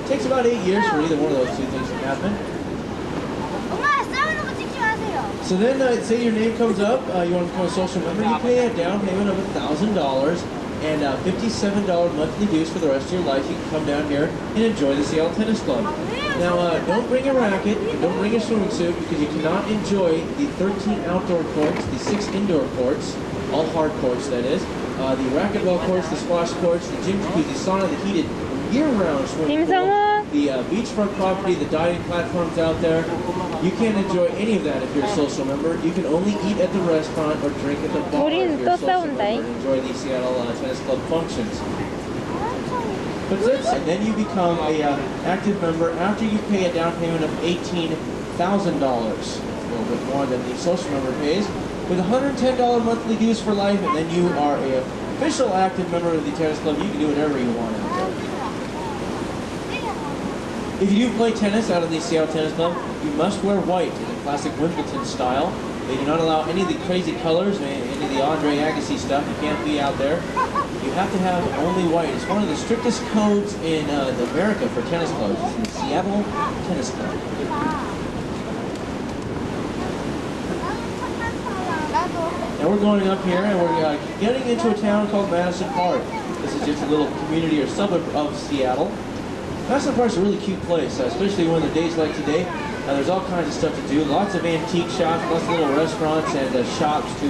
It takes about 8 years for either one of those two things to happen. 엄마 싸우는 거 찍지 마세요. So then, say your name comes up, you want to become a social member, you pay a down payment of $1,000 and $57 monthly dues for the rest of your life. You can come down here and enjoy the Seattle Tennis Club. Now, don't bring a racket, and don't bring a swimming suit, because you cannot enjoy the 13 outdoor courts, the 6 indoor courts, all hard courts that is, the racquetball courts, the squash courts, the gym jacuzzi, sauna, the heated year-round swimming pool, the beachfront property, the dining platforms out there. You can't enjoy any of that if you're a social member. You can only eat at the restaurant or drink at the bar if you're a social member and enjoy the Seattle Tennis Club functions. But and then you become a active member after you pay a down payment of $18,000, a little bit more than the social member pays, with $110 monthly dues for life, and then you are a official active member of the tennis club. You can do whatever you want out there. If you do play tennis out of the Seattle Tennis Club, you must wear white in the classic Wimbledon style. They do not allow any of the crazy colors, any of the Andre Agassi stuff. You can't be out there. You have to have only white. It's one of the strictest codes in America for tennis clubs. It's the Seattle Tennis Club. Now we're going up here and we're getting into a town called Madison Park. This is just a little community or suburb of Seattle. Madison Park's a really cute place, especially when the days like today. There's all kinds of stuff to do. Lots of antique shops, lots of little restaurants and shops to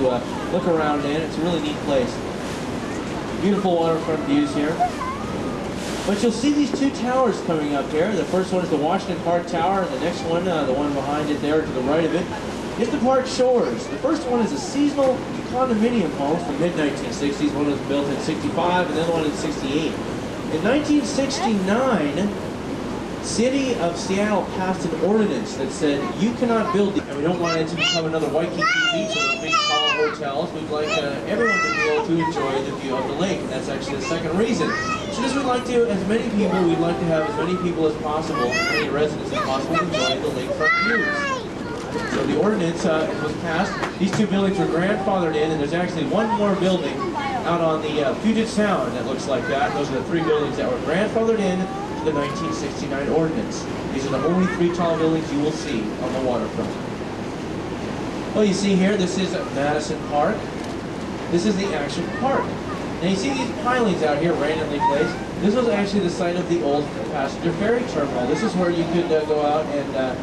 look around in. It's a really neat place. Beautiful waterfront views here. But you'll see these two towers coming up here. The first one is the Washington Park Tower, and the next one, the one behind it there to the right of it, is the Park Shores. The first one is a seasonal condominium home from the mid-1960s. One was built in '65 and the other one in '68. In 1969, City of Seattle passed an ordinance that said you cannot build, and we don't want it to become another Waikiki Beach or big tall hotels. We'd like everyone to be able to enjoy the view of the lake, and that's actually the second reason. So as we'd like to, as many people, we'd like to have as many people as possible, as many residents as possible, enjoy the lakefront views. So the ordinance was passed. These two buildings were grandfathered in, and there's actually one more building out on the Puget Sound that looks like that. Those are the three buildings that were grandfathered in to the 1969 ordinance. These are the only three tall buildings you will see on the waterfront. Well, you see here, this is Madison Park. This is the actual park. Now you see these pilings out here randomly placed. This was actually the site of the old passenger ferry terminal. This is where you could go out and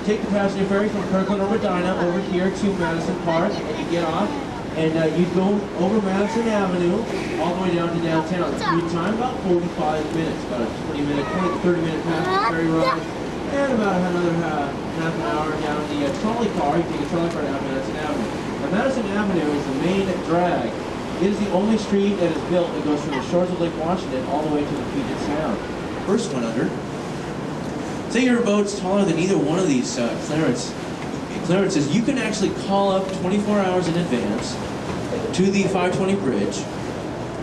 take the passenger ferry from Kirkland or Medina over here to Madison Park, and you get off, and you'd go over Madison Avenue all the way down to downtown. The commute time about 45 minutes, about a 30-minute passenger ferry ride, and about another half an hour down the trolley car. You take a trolley car down Madison Avenue. Now Madison Avenue is the main drag. It is the only street that is built that goes from the shores of Lake Washington all the way to the Puget Sound. First one under. Say your boat's taller than either one of these clearances, you can actually call up 24 hours in advance to the 520 bridge,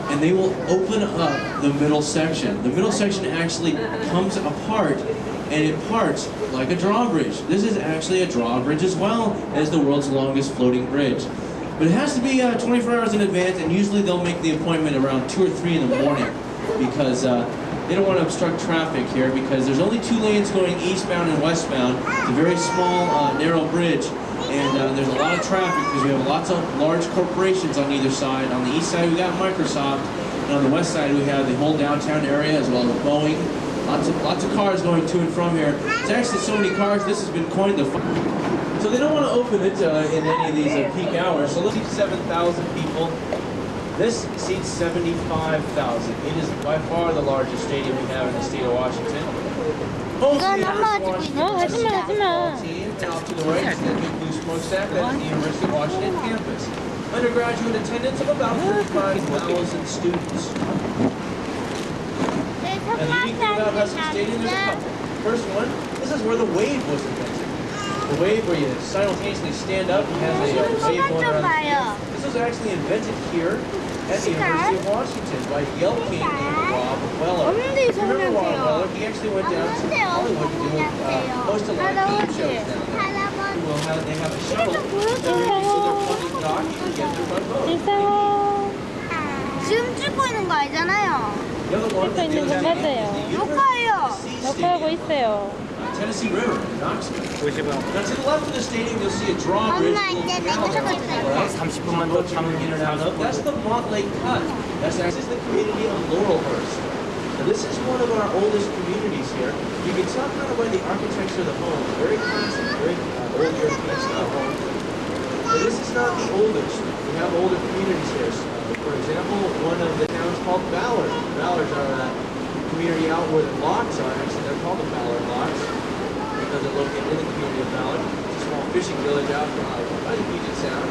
and they will open up the middle section. The middle section actually comes apart, and it parts like a drawbridge. This is actually a drawbridge as well as the world's longest floating bridge. But it has to be 24 hours in advance, and usually they'll make the appointment around 2 or 3 in the morning because they don't want to obstruct traffic here because there's only 2 lanes going eastbound and westbound. It's a very small, narrow bridge, and there's a lot of traffic because we have lots of large corporations on either side. On the east side we got Microsoft, and on the west side we have the whole downtown area as well as Boeing. Lots of cars going to and from here. It's actually so many cars, this has been coined the... So they don't want to open it in any of these peak hours, so let's see 7,000 people This seats 75,000. It is by far the largest stadium we have in the state of Washington. Home to the 엄마가 University 찍고 of 있는 하지마, Washington 하지마. team, and off to the right is the Big Blue Smokestack. That's the University of Washington campus. Undergraduate attendance of about 35,000 students. And the unique thing about Husky Stadium, there's a couple. First one, this is where the wave was invented. The wave where you simultaneously stand up and has a wave going around the field. This was actually invented here at the University of Washington by Yale King named Rob Weller. Remember Rob Weller? He actually went down to Hollywood to host a lot of game shows down there. Well, they have a shuttle that brings you to their public dock to get their front boat. 일상어. 지금 찍고 있는 거 알잖아요. The other one 찍고 있는 거 맞아요. 녹화예요. 녹화하고 있어요. Tennessee River in Knoxville. 50원. Now to the left of the stadium, you'll see a drawbridge. 엄마 이제 내가 하고 있어요. 30분만 더 참는 In and out of. That's the Montlake Cut. That's actually the community of Laurelhurst. Now this is one of our oldest communities here. You can tell kind of by the architecture of the home. Very classic, very old European style home. But this is not the oldest. We have older communities here. For example, one of the towns called Ballard. Ballards are that community out where the locks are. Actually, they're called the Ballard Locks because they're located in the community of Ballard. It's a small fishing village out by the Puget Sound.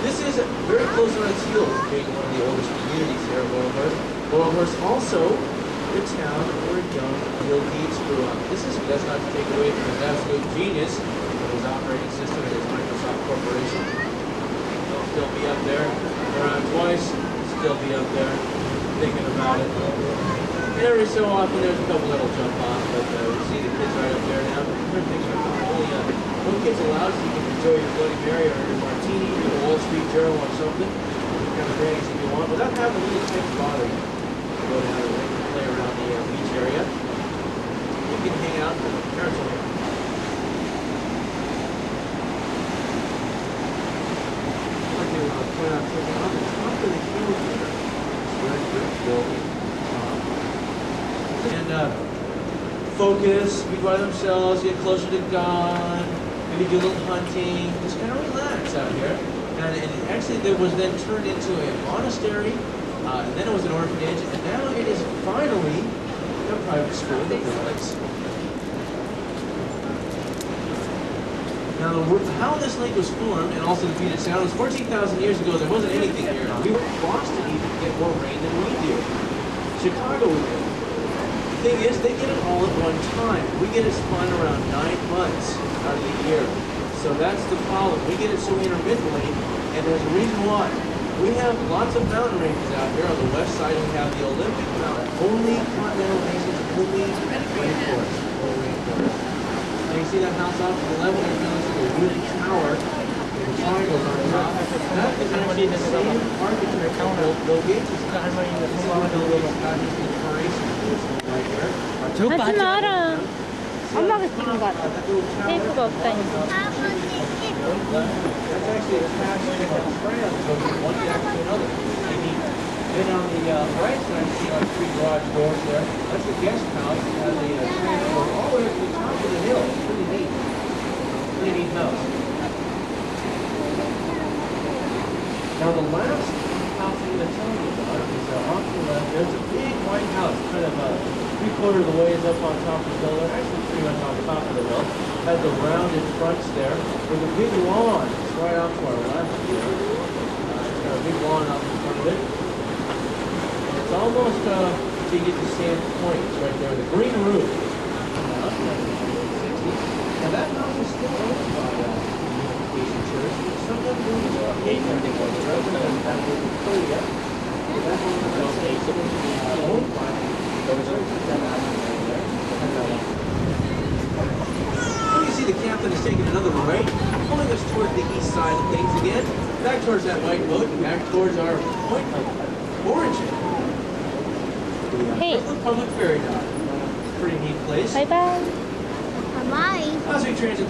This is very close on its heels of being one of the oldest communities here of Laurelhurst. Laurelhurst also the town where young Bill Gates grew up. That's not to take away from his absolute genius of his operating system and his Microsoft Corporation. He'll still be up there around twice, still be up there thinking about it. And every so often there's a couple that'll jump off, but we see the kids right up there now. They're thinking about only no kids allowed, so you can enjoy your Bloody Mary or your martini or the Wall Street Journal or something. Kind of things if you want, without having a little kids bother you. Go down and play around the beach area. You can hang out with the parents will hang out. One thing I want to point out to you, on the top of the hill here, it's red brick building. And focus, be by themselves, get closer to God, maybe do a little hunting, just kind of relax out here. And actually there was then turned into a monastery, and then it was an orphanage, and now it is finally a private school that works. Now, how this lake was formed, and also the Puget Sound, was 14,000 years ago. There wasn't anything here. We were Boston even get more rain than we do. Chicago we do. The thing is, they get it all at one time. We get it spun around 9 months out of the year. So that's the problem. We get it so intermittently, and there's a reason why. We have lots of mountain ranges out here. On the west side, we have the Olympic Mountain. Only continental nations, only rainforest. And you see that house off to the left, there's a wooden tower with triangles on top. That is actually the same architecture Bill Gates is building inspiration right here. 하지 마라. 엄마가 찍은 거 같아. 테이프가 없다니까. That's actually attached to a tram, so from one deck to another. Then on the right side, you see our 3 garage doors there. That's the guest house. It has a transport all the way up to the top of the hill. It's pretty neat. Pretty neat house. Now the last house I'm going to tell you about is off to the left. There's a big white house, kind of 3/4 of the way is up on top of the hill. They're actually pretty much on top of the hill. Has the rounded fronts there. With a big lawn. It's right off to our left here. It's got a big lawn out in front of it. It's almost until you get to Sand Point. It's right there. The green roof. Now that house is still owned by Unification Church. Sometimes we use our gate and things like that. That wasn't clear yet. That one was owned by the church. You see the captain is taking another right, pulling us towards the east side of things again. Back towards that white boat, and back towards our point of origin. Hey. The public ferry dock. Pretty neat place. 바이바이. 가만히. As we transit